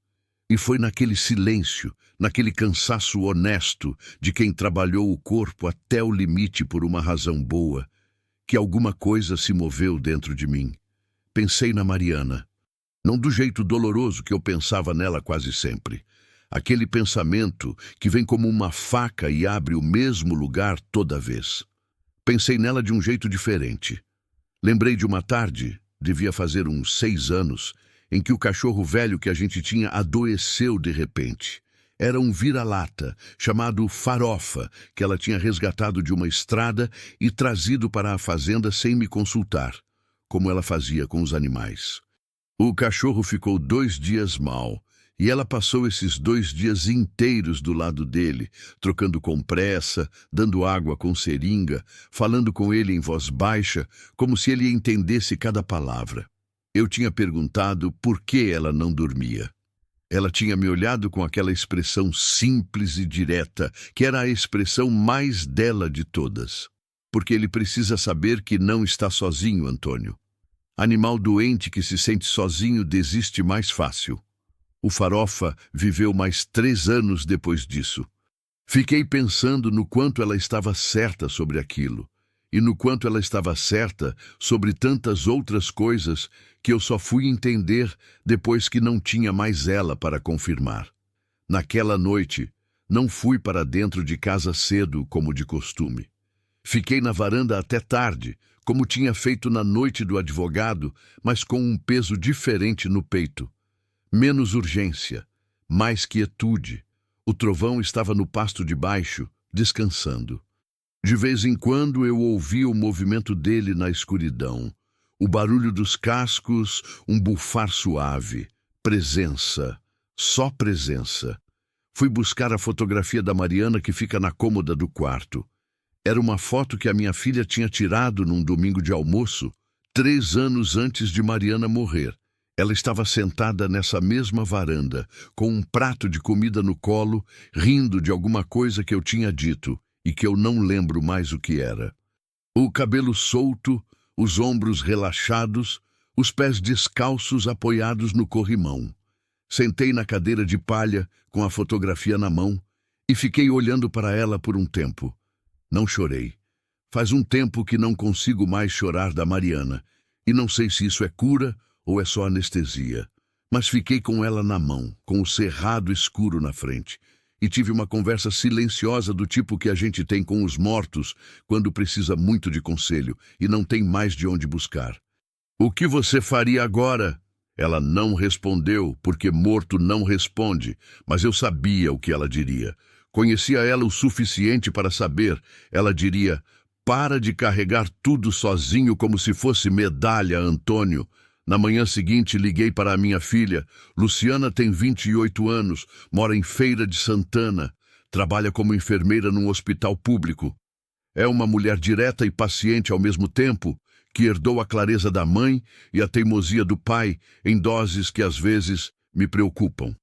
E foi naquele silêncio, naquele cansaço honesto de quem trabalhou o corpo até o limite por uma razão boa, que alguma coisa se moveu dentro de mim. Pensei na Mariana. Não do jeito doloroso que eu pensava nela quase sempre. Aquele pensamento que vem como uma faca e abre o mesmo lugar toda vez. Pensei nela de um jeito diferente. Lembrei de uma tarde, devia fazer uns 6 anos, em que o cachorro velho que a gente tinha adoeceu de repente. Era um vira-lata, chamado Farofa, que ela tinha resgatado de uma estrada e trazido para a fazenda sem me consultar, como ela fazia com os animais. O cachorro ficou 2 dias mal, e ela passou esses 2 dias inteiros do lado dele, trocando compressa, dando água com seringa, falando com ele em voz baixa, como se ele entendesse cada palavra. Eu tinha perguntado por que ela não dormia. Ela tinha me olhado com aquela expressão simples e direta, que era a expressão mais dela de todas. Porque ele precisa saber que não está sozinho, Antônio. Animal doente que se sente sozinho desiste mais fácil. O Farofa viveu mais 3 anos depois disso. Fiquei pensando no quanto ela estava certa sobre aquilo, e no quanto ela estava certa sobre tantas outras coisas que eu só fui entender depois que não tinha mais ela para confirmar. Naquela noite, não fui para dentro de casa cedo como de costume. Fiquei na varanda até tarde, como tinha feito na noite do advogado, mas com um peso diferente no peito. Menos urgência, mais quietude. O trovão estava no pasto de baixo, descansando. De vez em quando eu ouvia o movimento dele na escuridão, o barulho dos cascos, um bufar suave. Presença, só presença. Fui buscar a fotografia da Mariana que fica na cômoda do quarto. Era uma foto que a minha filha tinha tirado num domingo de almoço, 3 anos antes de Mariana morrer, Ela estava sentada nessa mesma varanda, com um prato de comida no colo, rindo de alguma coisa que eu tinha dito e que eu não lembro mais o que era. O cabelo solto, os ombros relaxados, os pés descalços apoiados no corrimão. Sentei na cadeira de palha, com a fotografia na mão, e fiquei olhando para ela por um tempo. Não chorei. Faz um tempo que não consigo mais chorar da Mariana, e não sei se isso é cura ou é só anestesia. Mas fiquei com ela na mão, com o cerrado escuro na frente, e tive uma conversa silenciosa do tipo que a gente tem com os mortos quando precisa muito de conselho e não tem mais de onde buscar. O que você faria agora? Ela não respondeu, porque morto não responde, mas eu sabia o que ela diria. Conhecia ela o suficiente para saber. Ela diria: para de carregar tudo sozinho como se fosse medalha, Antônio. Na manhã seguinte, liguei para a minha filha. Luciana tem 28 anos, mora em Feira de Santana, trabalha como enfermeira num hospital público. É uma mulher direta e paciente ao mesmo tempo, que herdou a clareza da mãe e a teimosia do pai em doses que às vezes me preocupam.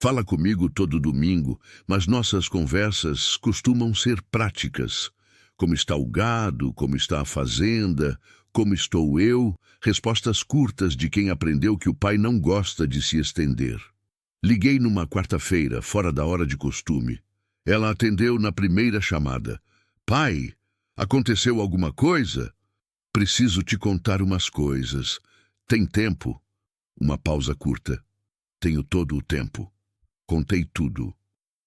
Fala comigo todo domingo, mas nossas conversas costumam ser práticas. Como está o gado, como está a fazenda, como estou eu, respostas curtas de quem aprendeu que o pai não gosta de se estender. Liguei numa quarta-feira, fora da hora de costume. Ela atendeu na primeira chamada. Pai, aconteceu alguma coisa? Preciso te contar umas coisas. Tem tempo? Uma pausa curta. Tenho todo o tempo. Contei tudo.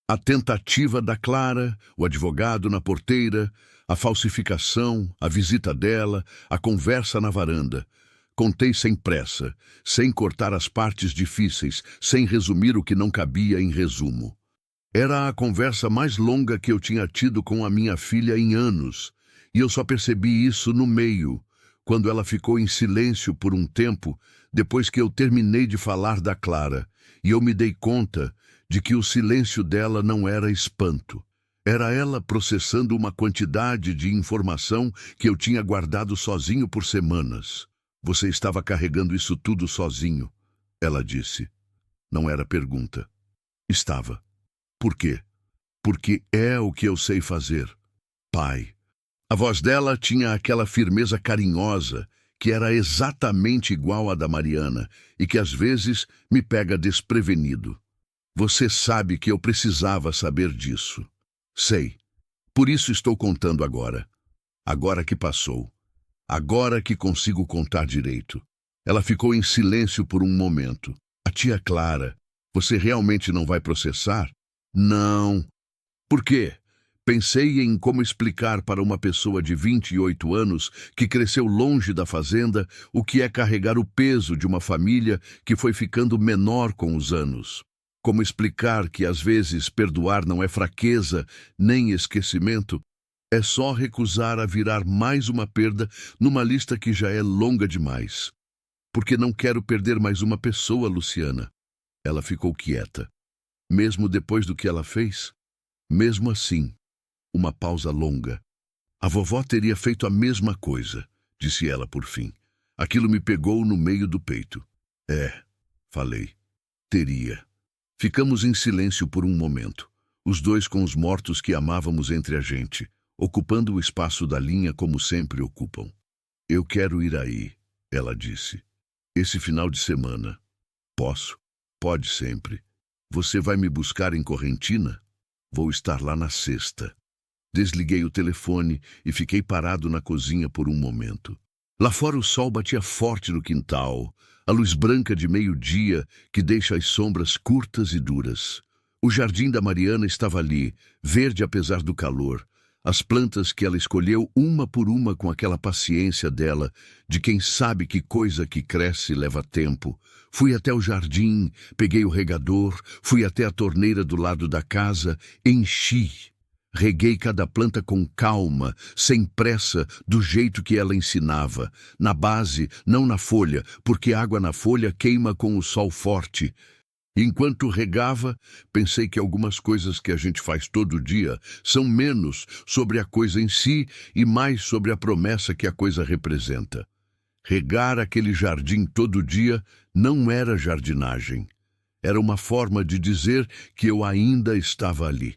A tentativa da Clara, o advogado na porteira, a falsificação, a visita dela, a conversa na varanda. Contei sem pressa, sem cortar as partes difíceis, sem resumir o que não cabia em resumo. Era a conversa mais longa que eu tinha tido com a minha filha em anos, e eu só percebi isso no meio, quando ela ficou em silêncio por um tempo, depois que eu terminei de falar da Clara, e eu me dei conta de que o silêncio dela não era espanto. Era ela processando uma quantidade de informação que eu tinha guardado sozinho por semanas. Você estava carregando isso tudo sozinho, ela disse. Não era pergunta. Estava. Por quê? Porque é o que eu sei fazer. Pai. A voz dela tinha aquela firmeza carinhosa que era exatamente igual à da Mariana e que às vezes me pega desprevenido. Você sabe que eu precisava saber disso. Sei. Por isso estou contando agora. Agora que passou. Agora que consigo contar direito. Ela ficou em silêncio por um momento. A tia Clara, você realmente não vai processar? Não. Por quê? Pensei em como explicar para uma pessoa de 28 anos que cresceu longe da fazenda o que é carregar o peso de uma família que foi ficando menor com os anos. Como explicar que às vezes perdoar não é fraqueza nem esquecimento, é só recusar a virar mais uma perda numa lista que já é longa demais. Porque não quero perder mais uma pessoa, Luciana. Ela ficou quieta. Mesmo depois do que ela fez? Mesmo assim, uma pausa longa. A vovó teria feito a mesma coisa, disse ela por fim. Aquilo me pegou no meio do peito. É, falei. Teria. Ficamos em silêncio por um momento, os dois com os mortos que amávamos entre a gente, ocupando o espaço da linha como sempre ocupam. Eu quero ir aí, ela disse. Esse final de semana. Posso? Pode sempre. Você vai me buscar em Correntina? Vou estar lá na sexta. Desliguei o telefone e fiquei parado na cozinha por um momento. Lá fora o sol batia forte no quintal, a luz branca de meio-dia que deixa as sombras curtas e duras. O jardim da Mariana estava ali, verde apesar do calor. As plantas que ela escolheu uma por uma com aquela paciência dela, de quem sabe que coisa que cresce leva tempo. Fui até o jardim, peguei o regador, fui até a torneira do lado da casa, enchi. Reguei cada planta com calma, sem pressa, do jeito que ela ensinava. Na base, não na folha, porque água na folha queima com o sol forte. Enquanto regava, pensei que algumas coisas que a gente faz todo dia são menos sobre a coisa em si e mais sobre a promessa que a coisa representa. Regar aquele jardim todo dia não era jardinagem. Era uma forma de dizer que eu ainda estava ali.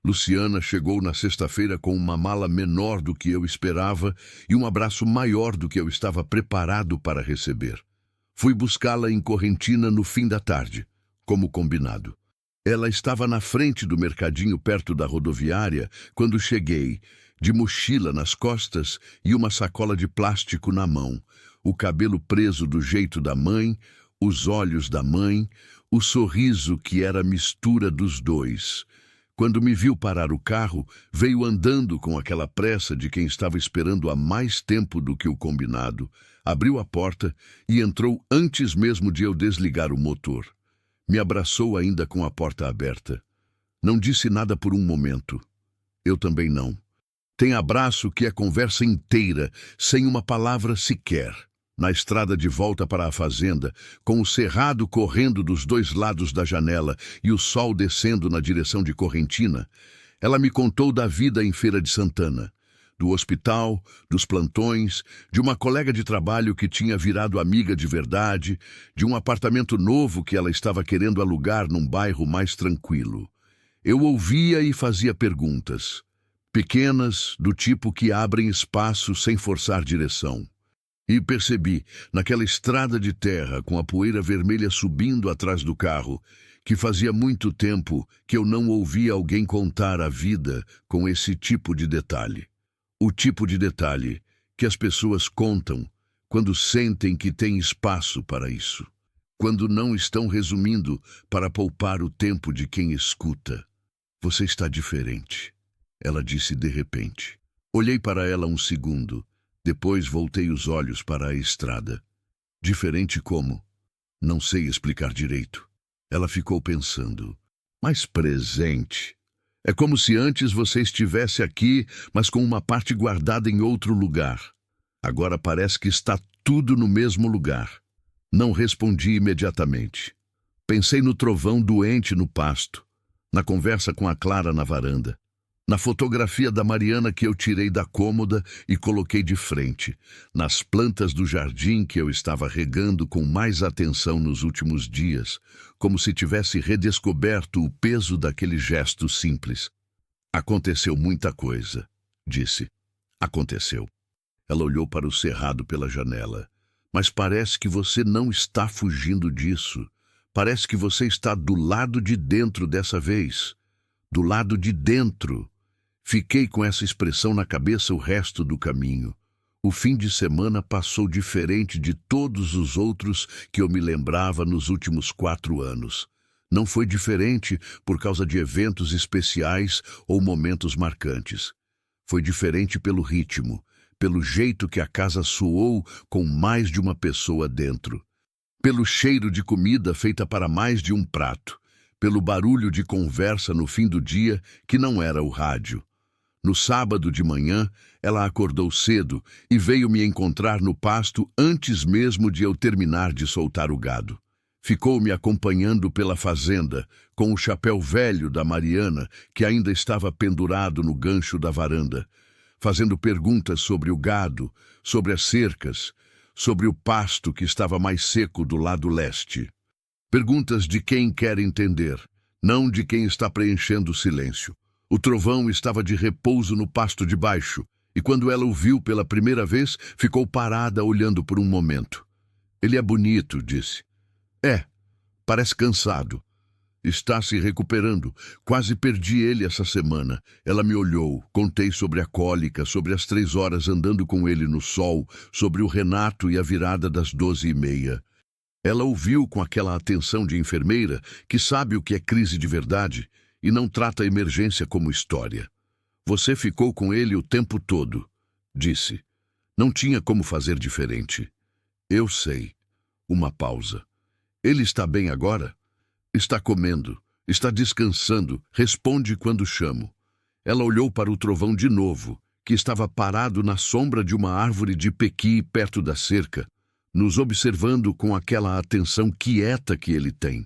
Luciana chegou na sexta-feira com uma mala menor do que eu esperava e um abraço maior do que eu estava preparado para receber. Fui buscá-la em Correntina no fim da tarde, como combinado. Ela estava na frente do mercadinho perto da rodoviária quando cheguei, de mochila nas costas e uma sacola de plástico na mão, o cabelo preso do jeito da mãe, os olhos da mãe, o sorriso que era a mistura dos dois. Quando me viu parar o carro, veio andando com aquela pressa de quem estava esperando há mais tempo do que o combinado, abriu a porta e entrou antes mesmo de eu desligar o motor. Me abraçou ainda com a porta aberta. Não disse nada por um momento. Eu também não. Tem abraço que é conversa inteira, sem uma palavra sequer. Na estrada de volta para a fazenda, com o cerrado correndo dos dois lados da janela e o sol descendo na direção de Correntina, ela me contou da vida em Feira de Santana, do hospital, dos plantões, de uma colega de trabalho que tinha virado amiga de verdade, de um apartamento novo que ela estava querendo alugar num bairro mais tranquilo. Eu ouvia e fazia perguntas, pequenas, do tipo que abrem espaço sem forçar direção. E percebi, naquela estrada de terra com a poeira vermelha subindo atrás do carro, que fazia muito tempo que eu não ouvia alguém contar a vida com esse tipo de detalhe. O tipo de detalhe que as pessoas contam quando sentem que tem espaço para isso. Quando não estão resumindo para poupar o tempo de quem escuta. Você está diferente, ela disse de repente. Olhei para ela um segundo. Depois voltei os olhos para a estrada. Diferente como? Não sei explicar direito. Ela ficou pensando. Mas presente. É como se antes você estivesse aqui, mas com uma parte guardada em outro lugar. Agora parece que está tudo no mesmo lugar. Não respondi imediatamente. Pensei no trovão doente no pasto, na conversa com a Clara na varanda, na fotografia da Mariana que eu tirei da cômoda e coloquei de frente, nas plantas do jardim que eu estava regando com mais atenção nos últimos dias, como se tivesse redescoberto o peso daquele gesto simples. Aconteceu muita coisa, disse. Aconteceu. Ela olhou para o cerrado pela janela. Mas parece que você não está fugindo disso. Parece que você está do lado de dentro dessa vez. Do lado de dentro. Fiquei com essa expressão na cabeça o resto do caminho. O fim de semana passou diferente de todos os outros que eu me lembrava nos últimos 4 anos. Não foi diferente por causa de eventos especiais ou momentos marcantes. Foi diferente pelo ritmo, pelo jeito que a casa soou com mais de uma pessoa dentro. Pelo cheiro de comida feita para mais de um prato. Pelo barulho de conversa no fim do dia que não era o rádio. No sábado de manhã, ela acordou cedo e veio me encontrar no pasto antes mesmo de eu terminar de soltar o gado. Ficou me acompanhando pela fazenda, com o chapéu velho da Mariana, que ainda estava pendurado no gancho da varanda, fazendo perguntas sobre o gado, sobre as cercas, sobre o pasto que estava mais seco do lado leste. Perguntas de quem quer entender, não de quem está preenchendo o silêncio. O trovão estava de repouso no pasto de baixo, e quando ela o viu pela primeira vez, ficou parada olhando por um momento. Ele é bonito, disse. É, parece cansado. Está se recuperando. Quase perdi ele essa semana. Ela me olhou, contei sobre a cólica, sobre as 3 horas andando com ele no sol, sobre o Renato e a virada das 12h30. Ela ouviu com aquela atenção de enfermeira que sabe o que é crise de verdade e não trata a emergência como história. Você ficou com ele o tempo todo, disse. Não tinha como fazer diferente. Eu sei. Uma pausa. Ele está bem agora? Está comendo, está descansando, responde quando chamo. Ela olhou para o trovão de novo, que estava parado na sombra de uma árvore de pequi perto da cerca, nos observando com aquela atenção quieta que ele tem.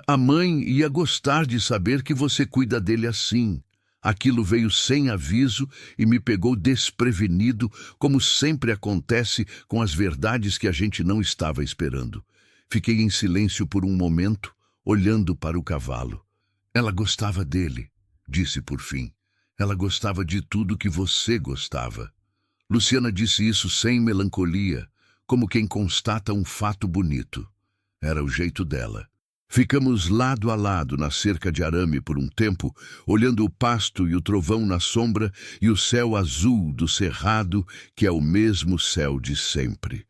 A mãe ia gostar de saber que você cuida dele assim. Aquilo veio sem aviso e me pegou desprevenido, como sempre acontece com as verdades que a gente não estava esperando. Fiquei em silêncio por um momento, olhando para o cavalo. Ela gostava dele, disse por fim. Ela gostava de tudo que você gostava. Luciana disse isso sem melancolia, como quem constata um fato bonito. Era o jeito dela. Ficamos lado a lado na cerca de arame por um tempo, olhando o pasto e o trovão na sombra e o céu azul do cerrado, que é o mesmo céu de sempre.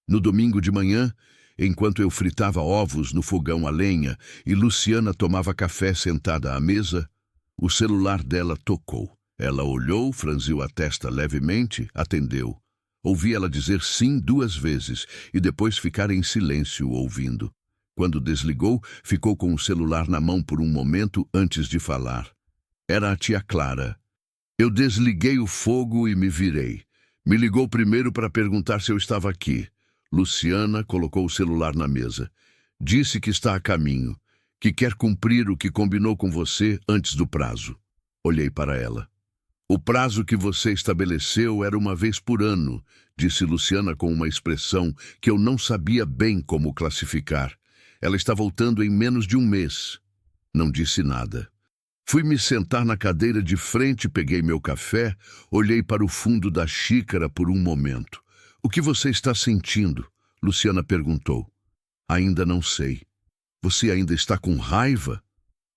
No domingo de manhã, enquanto eu fritava ovos no fogão a lenha e Luciana tomava café sentada à mesa, o celular dela tocou. Ela olhou, franziu a testa levemente, atendeu. Ouvi ela dizer sim 2 vezes e depois ficar em silêncio ouvindo. Quando desligou, ficou com o celular na mão por um momento antes de falar. Era a tia Clara. Eu desliguei o fogo e me virei. Me ligou primeiro para perguntar se eu estava aqui. Luciana colocou o celular na mesa. Disse que está a caminho, que quer cumprir o que combinou com você antes do prazo. Olhei para ela. O prazo que você estabeleceu era 1 vez por ano, disse Luciana com uma expressão que eu não sabia bem como classificar. Ela está voltando em menos de 1 mês. Não disse nada. Fui me sentar na cadeira de frente, peguei meu café, olhei para o fundo da xícara por um momento. O que você está sentindo? Luciana perguntou. Ainda não sei. Você ainda está com raiva?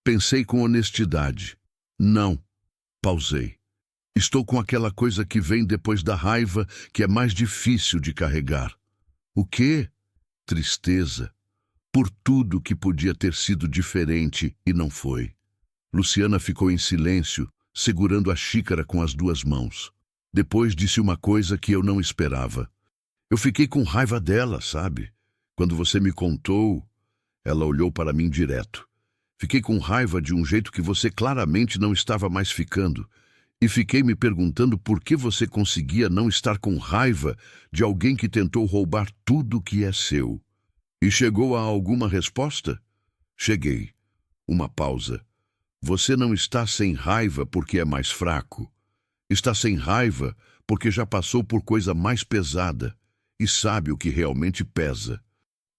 Pensei com honestidade. Não. Pausei. Estou com aquela coisa que vem depois da raiva, que é mais difícil de carregar. O quê? Tristeza. Por tudo que podia ter sido diferente e não foi. Luciana ficou em silêncio, segurando a xícara com as 2 mãos. Depois disse uma coisa que eu não esperava. Eu fiquei com raiva dela, sabe? Quando você me contou, ela olhou para mim direto. Fiquei com raiva de um jeito que você claramente não estava mais ficando. E fiquei me perguntando por que você conseguia não estar com raiva de alguém que tentou roubar tudo que é seu. E chegou a alguma resposta? Cheguei. Uma pausa. Você não está sem raiva porque é mais fraco. Está sem raiva porque já passou por coisa mais pesada e sabe o que realmente pesa.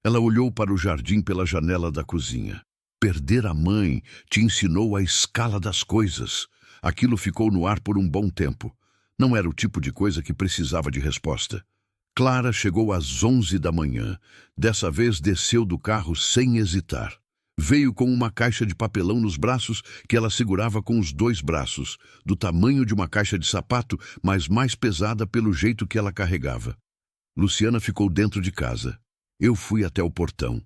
Ela olhou para o jardim pela janela da cozinha. Perder a mãe te ensinou a escala das coisas. Aquilo ficou no ar por um bom tempo. Não era o tipo de coisa que precisava de resposta. Clara chegou às 11 da manhã. Dessa vez desceu do carro sem hesitar. Veio com uma caixa de papelão nos braços que ela segurava com os 2 braços, do tamanho de uma caixa de sapato, mas mais pesada pelo jeito que ela carregava. Luciana ficou dentro de casa. Eu fui até o portão.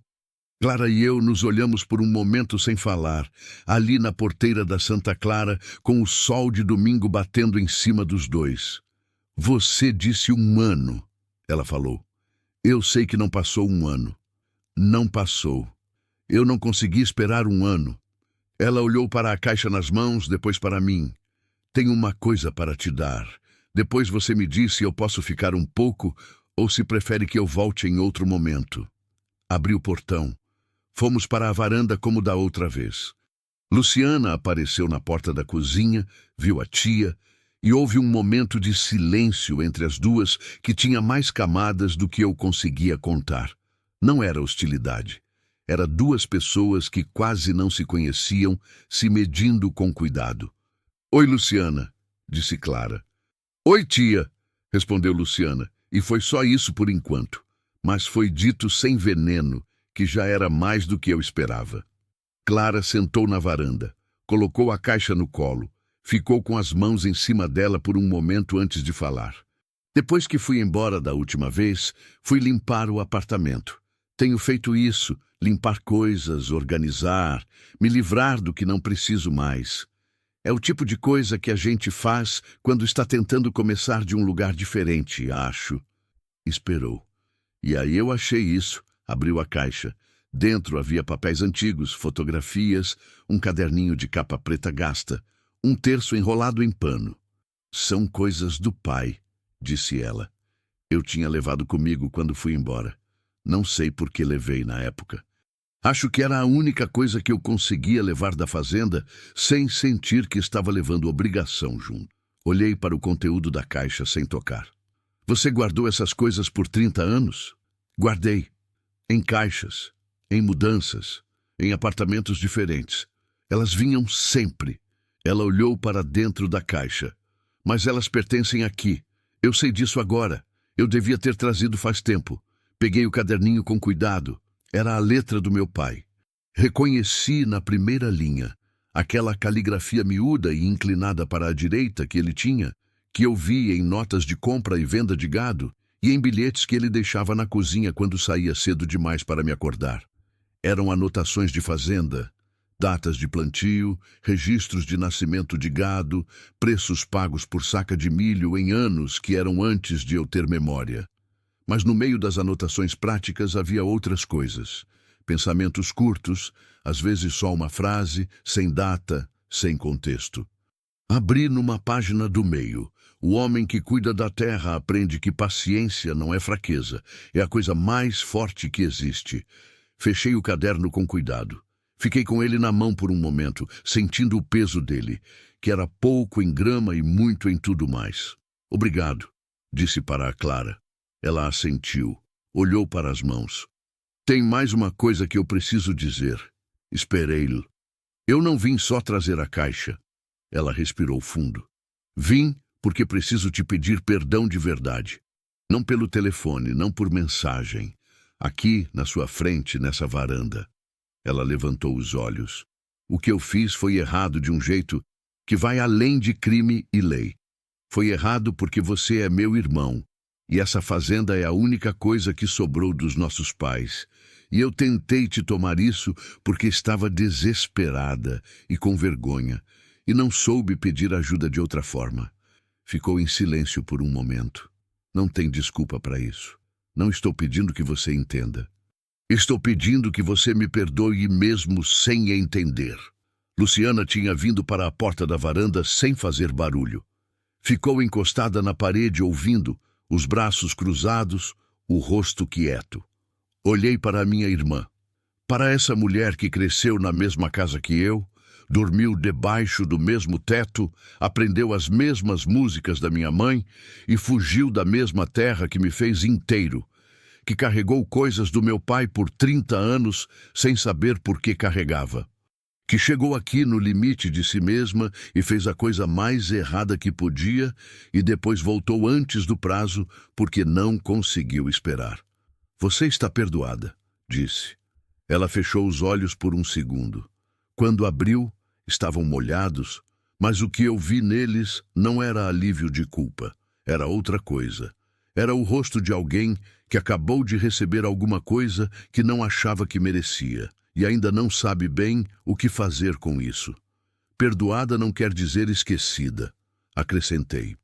Clara e eu nos olhamos por um momento sem falar, ali na porteira da Santa Clara, com o sol de domingo batendo em cima dos 2. Você disse 1 ano. Ela falou. Eu sei que não passou 1 ano. Não passou. Eu não consegui esperar 1 ano. Ela olhou para a caixa nas mãos, depois para mim. Tenho uma coisa para te dar. Depois você me diz se eu posso ficar um pouco ou se prefere que eu volte em outro momento. Abri o portão. Fomos para a varanda como da outra vez. Luciana apareceu na porta da cozinha, viu a tia, e houve um momento de silêncio entre as duas que tinha mais camadas do que eu conseguia contar. Não era hostilidade. Era 2 pessoas que quase não se conheciam, se medindo com cuidado. Oi, Luciana, disse Clara. Oi, tia, respondeu Luciana, e foi só isso por enquanto. Mas foi dito sem veneno, que já era mais do que eu esperava. Clara sentou na varanda, colocou a caixa no colo, ficou com as mãos em cima dela por um momento antes de falar. Depois que fui embora da última vez, fui limpar o apartamento. Tenho feito isso, limpar coisas, organizar, me livrar do que não preciso mais. É o tipo de coisa que a gente faz quando está tentando começar de um lugar diferente, acho. Esperou. E aí eu achei isso, abriu a caixa. Dentro havia papéis antigos, fotografias, um caderninho de capa preta gasta, um terço enrolado em pano. São coisas do pai, disse ela. Eu tinha levado comigo quando fui embora. Não sei por que levei na época. Acho que era a única coisa que eu conseguia levar da fazenda sem sentir que estava levando obrigação junto. Olhei para o conteúdo da caixa sem tocar. Você guardou essas coisas por 30 anos? Guardei. Em caixas, em mudanças, em apartamentos diferentes. Elas vinham sempre. Ela olhou para dentro da caixa. Mas elas pertencem aqui. Eu sei disso agora. Eu devia ter trazido faz tempo. Peguei o caderninho com cuidado. Era a letra do meu pai. Reconheci na primeira linha aquela caligrafia miúda e inclinada para a direita que ele tinha, que eu vi em notas de compra e venda de gado e em bilhetes que ele deixava na cozinha quando saía cedo demais para me acordar. Eram anotações de fazenda, datas de plantio, registros de nascimento de gado, preços pagos por saca de milho em anos que eram antes de eu ter memória. Mas no meio das anotações práticas havia outras coisas. Pensamentos curtos, às vezes só uma frase, sem data, sem contexto. Abri numa página do meio. O homem que cuida da terra aprende que paciência não é fraqueza, é a coisa mais forte que existe. Fechei o caderno com cuidado. Fiquei com ele na mão por um momento, sentindo o peso dele, que era pouco em grama e muito em tudo mais. Obrigado, disse para a Clara. Ela assentiu, olhou para as mãos. Tem mais uma coisa que eu preciso dizer. Esperei-lo. Eu não vim só trazer a caixa. Ela respirou fundo. Vim porque preciso te pedir perdão de verdade. Não pelo telefone, não por mensagem. Aqui, na sua frente, nessa varanda. Ela levantou os olhos. O que eu fiz foi errado de um jeito que vai além de crime e lei. Foi errado porque você é meu irmão. E essa fazenda é a única coisa que sobrou dos nossos pais. E eu tentei te tomar isso porque estava desesperada e com vergonha, e não soube pedir ajuda de outra forma. Ficou em silêncio por um momento. Não tem desculpa para isso. Não estou pedindo que você entenda. Estou pedindo que você me perdoe mesmo sem entender. Luciana tinha vindo para a porta da varanda sem fazer barulho. Ficou encostada na parede ouvindo, os braços cruzados, o rosto quieto. Olhei para a minha irmã. Para essa mulher que cresceu na mesma casa que eu, dormiu debaixo do mesmo teto, aprendeu as mesmas músicas da minha mãe e fugiu da mesma terra que me fez inteiro, que carregou coisas do meu pai por 30 anos sem saber por que carregava. Que chegou aqui no limite de si mesma e fez a coisa mais errada que podia e depois voltou antes do prazo porque não conseguiu esperar. Você está perdoada, disse. Ela fechou os olhos por um segundo. Quando abriu, estavam molhados, mas o que eu vi neles não era alívio de culpa, era outra coisa. Era o rosto de alguém que acabou de receber alguma coisa que não achava que merecia. E ainda não sabe bem o que fazer com isso. Perdoada não quer dizer esquecida, acrescentei.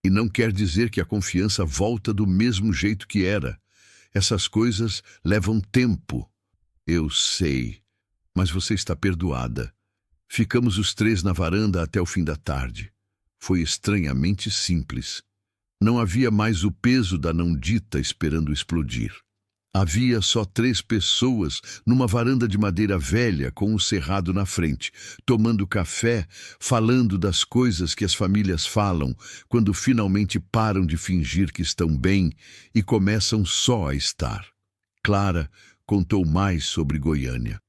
E não quer dizer que a confiança volta do mesmo jeito que era. Essas coisas levam tempo. Eu sei, mas você está perdoada. Ficamos os três na varanda até o fim da tarde. Foi estranhamente simples. Não havia mais o peso da não dita esperando explodir. Havia só 3 pessoas numa varanda de madeira velha com o cerrado na frente, tomando café, falando das coisas que as famílias falam quando finalmente param de fingir que estão bem e começam só a estar. Clara contou mais sobre Goiânia.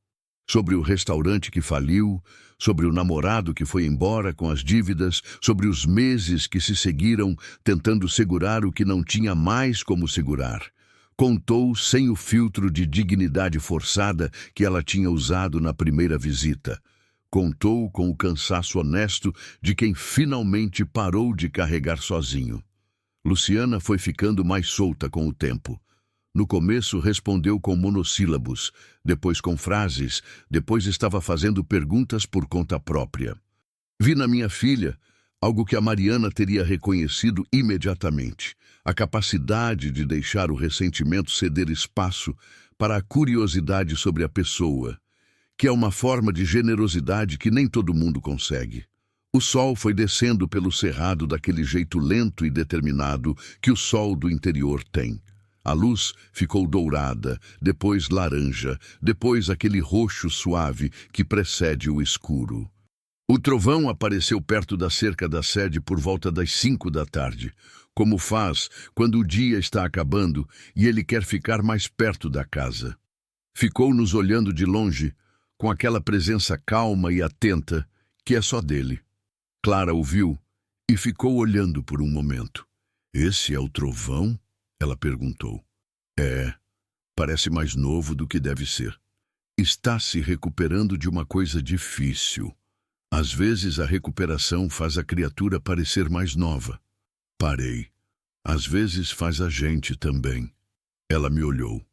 Sobre o restaurante que faliu, sobre o namorado que foi embora com as dívidas, sobre os meses que se seguiram tentando segurar o que não tinha mais como segurar. Contou sem o filtro de dignidade forçada que ela tinha usado na primeira visita. Contou com o cansaço honesto de quem finalmente parou de carregar sozinho. Luciana foi ficando mais solta com o tempo. No começo respondeu com monossílabos, depois com frases, depois estava fazendo perguntas por conta própria. Vi na minha filha algo que a Mariana teria reconhecido imediatamente. A capacidade de deixar o ressentimento ceder espaço para a curiosidade sobre a pessoa, que é uma forma de generosidade que nem todo mundo consegue. O sol foi descendo pelo cerrado daquele jeito lento e determinado que o sol do interior tem. A luz ficou dourada, depois laranja, depois aquele roxo suave que precede o escuro. O trovão apareceu perto da cerca da sede por volta das 5 da tarde, como faz quando o dia está acabando e ele quer ficar mais perto da casa. Ficou nos olhando de longe, com aquela presença calma e atenta que é só dele. Clara o viu e ficou olhando por um momento. "Esse é o trovão?" ela perguntou. "É, parece mais novo do que deve ser. Está se recuperando de uma coisa difícil. Às vezes a recuperação faz a criatura parecer mais nova." Parei. "Às vezes faz a gente também." Ela me olhou.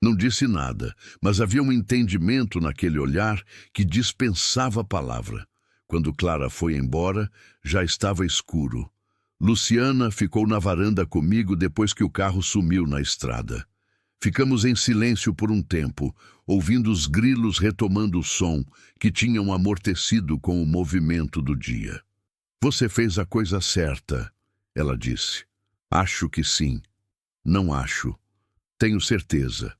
Não disse nada, mas havia um entendimento naquele olhar que dispensava a palavra. Quando Clara foi embora, já estava escuro. Luciana ficou na varanda comigo depois que o carro sumiu na estrada. Ficamos em silêncio por um tempo, ouvindo os grilos retomando o som que tinham amortecido com o movimento do dia. "Você fez a coisa certa," ela disse. "Acho que sim." "Não acho. Tenho certeza."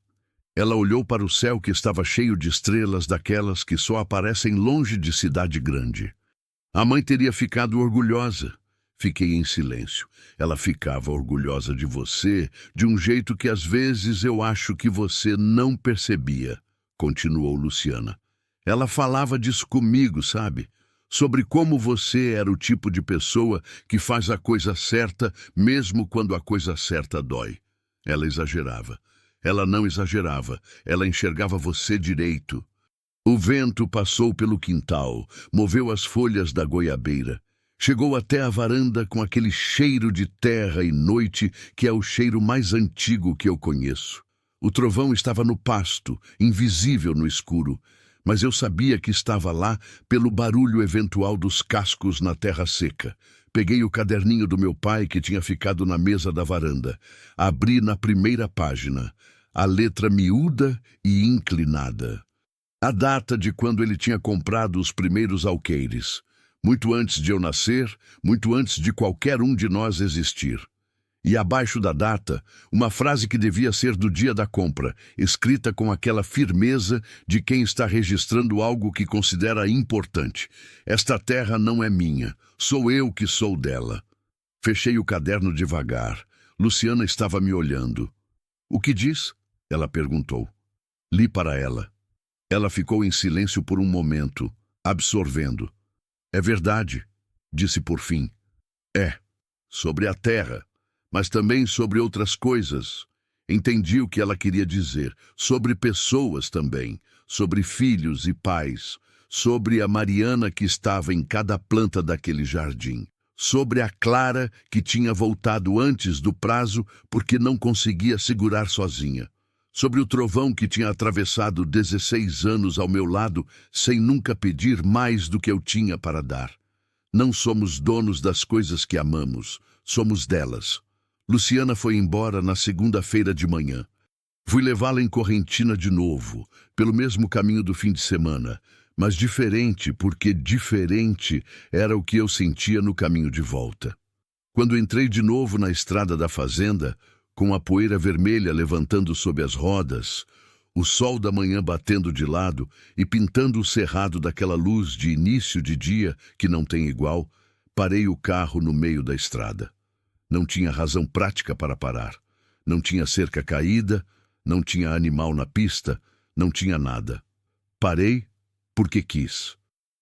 Ela olhou para o céu que estava cheio de estrelas daquelas que só aparecem longe de cidade grande. "A mãe teria ficado orgulhosa." Fiquei em silêncio. "Ela ficava orgulhosa de você de um jeito que às vezes eu acho que você não percebia," continuou Luciana. "Ela falava disso comigo, sabe? Sobre como você era o tipo de pessoa que faz a coisa certa mesmo quando a coisa certa dói." Ela exagerava. Ela não exagerava, ela enxergava você direito. O vento passou pelo quintal, moveu as folhas da goiabeira. Chegou até a varanda com aquele cheiro de terra e noite que é o cheiro mais antigo que eu conheço. O trovão estava no pasto, invisível no escuro, mas eu sabia que estava lá pelo barulho eventual dos cascos na terra seca. Peguei o caderninho do meu pai que tinha ficado na mesa da varanda. Abri na primeira página, a letra miúda e inclinada. A data de quando ele tinha comprado os primeiros alqueires. Muito antes de eu nascer, muito antes de qualquer um de nós existir. E abaixo da data, uma frase que devia ser do dia da compra, escrita com aquela firmeza de quem está registrando algo que considera importante. "Esta terra não é minha, sou eu que sou dela." Fechei o caderno devagar. Luciana estava me olhando. "O que diz?" ela perguntou. Li para ela. Ela ficou em silêncio por um momento, absorvendo. "É verdade," disse por fim. "É, sobre a terra, mas também sobre outras coisas." Entendi o que ela queria dizer. Sobre pessoas também, sobre filhos e pais, sobre a Mariana que estava em cada planta daquele jardim, sobre a Clara que tinha voltado antes do prazo porque não conseguia segurar sozinha, sobre o trovão que tinha atravessado 16 anos ao meu lado sem nunca pedir mais do que eu tinha para dar. Não somos donos das coisas que amamos, somos delas. Luciana foi embora na segunda-feira de manhã. Fui levá-la em Correntina de novo, pelo mesmo caminho do fim de semana, mas diferente porque diferente era o que eu sentia no caminho de volta. Quando entrei de novo na estrada da fazenda, com a poeira vermelha levantando sob as rodas, o sol da manhã batendo de lado e pintando o cerrado daquela luz de início de dia que não tem igual, parei o carro no meio da estrada. Não tinha razão prática para parar. Não tinha cerca caída, não tinha animal na pista, não tinha nada. Parei porque quis.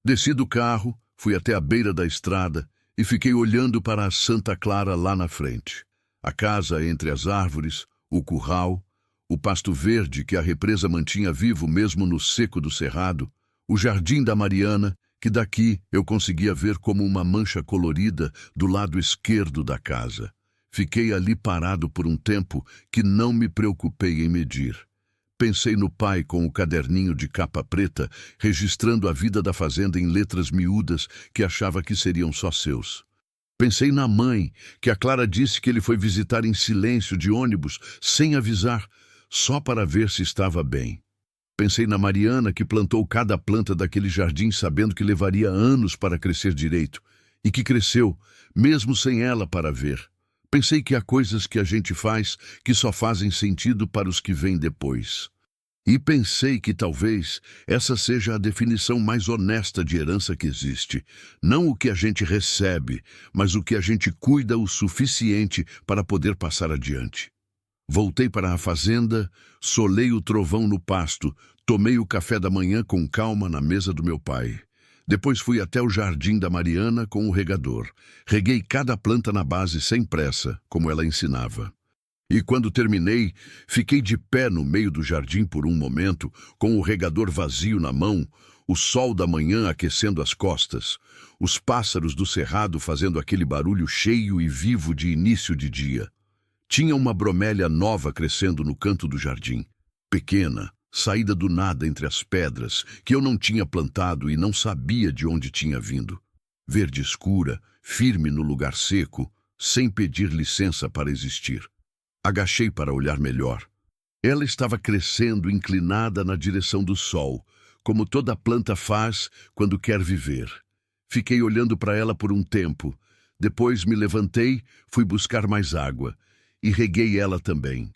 Desci do carro, fui até a beira da estrada e fiquei olhando para a Santa Clara lá na frente. A casa entre as árvores, o curral, o pasto verde que a represa mantinha vivo mesmo no seco do cerrado, o jardim da Mariana, que daqui eu conseguia ver como uma mancha colorida do lado esquerdo da casa. Fiquei ali parado por um tempo que não me preocupei em medir. Pensei no pai com o caderninho de capa preta, registrando a vida da fazenda em letras miúdas que achava que seriam só seus. Pensei na mãe, que a Clara disse que ele foi visitar em silêncio de ônibus, sem avisar, só para ver se estava bem. Pensei na Mariana, que plantou cada planta daquele jardim sabendo que levaria anos para crescer direito, e que cresceu, mesmo sem ela para ver. Pensei que há coisas que a gente faz que só fazem sentido para os que vêm depois. E pensei que talvez essa seja a definição mais honesta de herança que existe. Não o que a gente recebe, mas o que a gente cuida o suficiente para poder passar adiante. Voltei para a fazenda, solei o trovão no pasto, tomei o café da manhã com calma na mesa do meu pai. Depois fui até o jardim da Mariana com o regador. Reguei cada planta na base sem pressa, como ela ensinava. E quando terminei, fiquei de pé no meio do jardim por um momento, com o regador vazio na mão, o sol da manhã aquecendo as costas, os pássaros do cerrado fazendo aquele barulho cheio e vivo de início de dia. Tinha uma bromélia nova crescendo no canto do jardim, pequena, saída do nada entre as pedras, que eu não tinha plantado e não sabia de onde tinha vindo. Verde escura, firme no lugar seco, sem pedir licença para existir. Agachei para olhar melhor. Ela estava crescendo inclinada na direção do sol, como toda planta faz quando quer viver. Fiquei olhando para ela por um tempo. Depois me levantei, fui buscar mais água e reguei ela também.